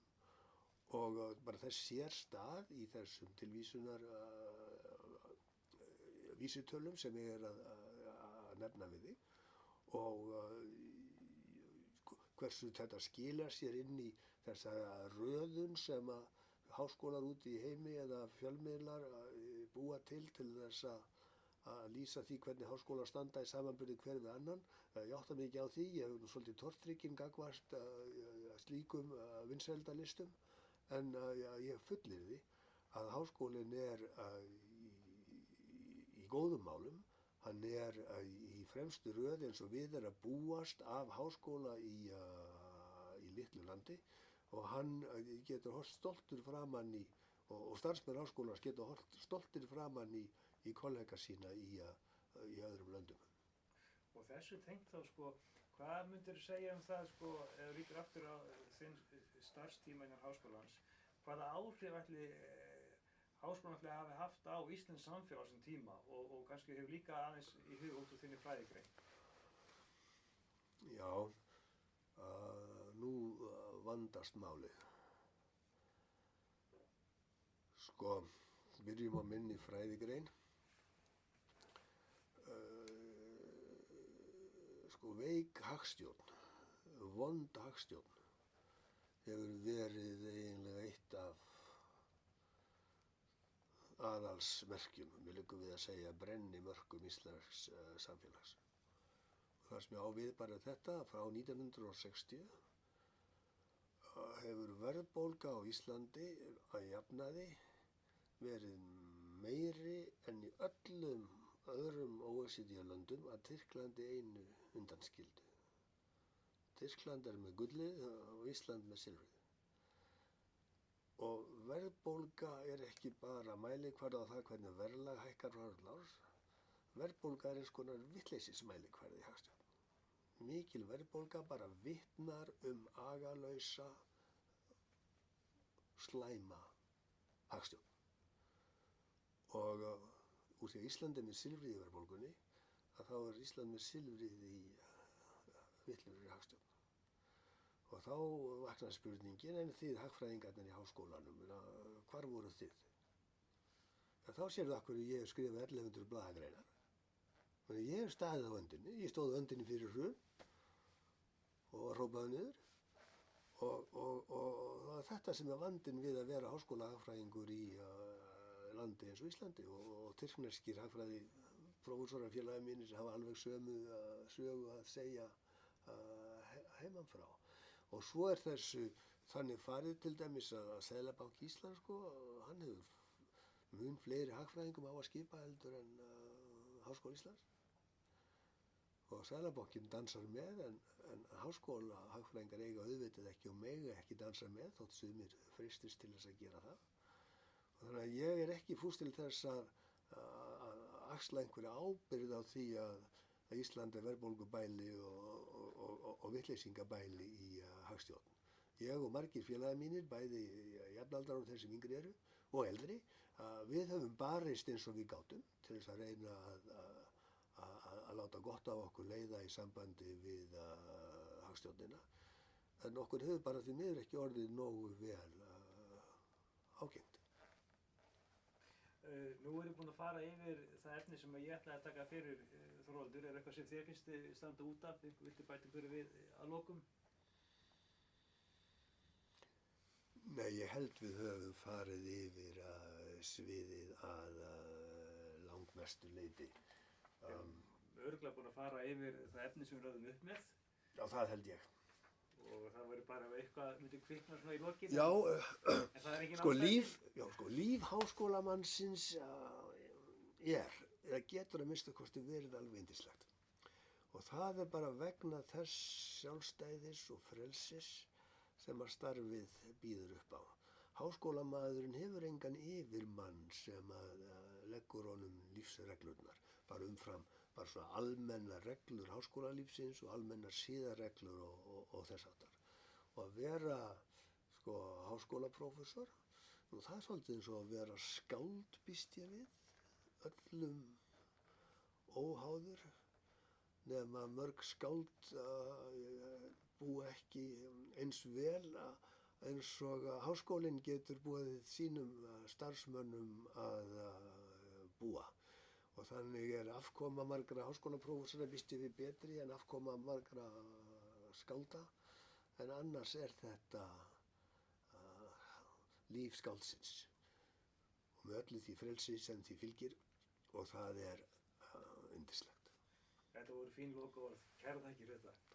og bara þess sér stað í þessum tilvísunar vísitölum sem ég að nefna við þig og hversu þetta skilar sér inn í þessa röðun sem háskólar úti í heimi eða fjölmiðlar búa til þess að lýsa því hvernig háskólar standa í samanburði hver við annan. Ég átta mig ekki á því, ég hef nú svolítið tortrygginn gagnvart slíkum vinsældalistum, en ég fullyrði að háskólinn í góðum málum, hann í fremstu röð eins og við að búast af háskóla í litlu landi og hann getur horft stoltur framan í, og starfsmenn háskólans getur horft stoltir framan í kollega sína í öðrum löndum. Og þessu tengt þá hvað myndirðu segja það ef þú lítur aftur á þinn starfstíma innan háskólans, hvaða áhrif ætli háskólan ætli hafi haft á íslenskt samfélag á þessum tíma og kannski hefur líka aðeins í hug út úr þinni fræðigrein? Já, nú vandast málið. Byrjum á minni fræðigrein. Veik hagstjórn, vond hagstjórn hefur verið eiginlega eitt af aðalsmerkjum, mér liggur við að segja brennimörkum íslensks samfélags. Það sem ég á við bara þetta, frá 1960 hefur verðbólga á Íslandi að jafnaði verið meiri en í öllum öðrum OECD-löndum að Tyrklandi einu undanskildu. Tyrkland með gullið og Ísland með silfrið. Og verðbólga ekki bara mælikvarði á það hvernig verðlag hækkar frá ári til árs. Verðbólga eins konar vitleysismælikvarði í hagstjórn. Mikil verðbólga bara vitnar agalausa, slæma hagstjórn. Og úr því að Ísland með silfrið í verðbólgunni, að þá Ísland með silfrið í vitlausri hagstjórn. Og þá vaknar spurningin, en þið hagfræðingarnir í háskólanum, hvar voru þið? Ja, þá sérðu af hverju ég hef skrifað 1100 blaðagreinar. Þannig ég hef staðið á öndinni, ég stóð á öndinni fyrir hrun og hrópaði niður. Og það er þetta sem vandinn við að vera háskólahagfræðingur í landi eins og Íslandi og tyrkneskir hagfræði prófessorafélagi mínir sem hafa alveg sömu sögu að segja heiman frá. Og svo þessu þannig farið til dæmis að Seðlabanki Íslands, hann hefur mun fleiri hagfræðingum á að skipa heldur en Háskóli Íslands. Og Seðlabankinn dansar með en háskólahagfræðingar eiga auðvitað ekki og mega ekki dansa með þótt sumir freistist til þess að gera það. Og þannig að ég ekki fús til þess að axla einhverja ábyrgð á því að Ísland verðbólgubæli og vitleysingabæli í hagstjórn. ég og margir félagar mínir, bæði jafnaldrar og þeir sem yngri eru og eldri, við höfum barist eins og við gátum til þess að reyna að láta gott af okkur leiða í sambandi við hagstjórnina. En okkur hefur bara því miður ekki orðið nógu vel ágengt. Nú erum búin að fara yfir það efni sem ég ætlaði að taka fyrir, Þorvaldur. Er eitthvað sem þér finnst standa út af? Viltu bæta hverju við að lokum? Nei, ég held við höfum farið yfir sviðið að langmestu leyti. Örugglega búin að fara yfir það efni sem við röðum upp með. Já, það held ég. Og það verður bara ef eitthvað myndi kvikna svona í lokin. Já, en það er engin ástæða. Líf háskólamannsins getur að minnsta kosti verið alveg yndislegt. Og það er bara vegna þess sjálfstæðis og frelsis sem að starfið býður upp á. Háskólamaðurinn hefur engan yfirmann sem að leggur honum lífsreglurnar, bara umfram, bara svona almennar reglur háskólalífsins og almennar siðareglur og þess háttar. Og að vera háskólaprófessor, nú það er svolítið eins og að vera skáld, býst ég við, öllum óháður, nema mörg skáld búa ekki eins vel eins og háskólinn getur búið sínum starfsmönnum að búa. Og þannig er afkoma margra háskólaprófessora býst ég við betri en afkoma margra skálda. En annars er þetta líf skáldsins og með öllu því frelsi sem því fylgir og það er yndislegt. Þetta voru fín lokaorð. Kærar þakkir fyrir þetta.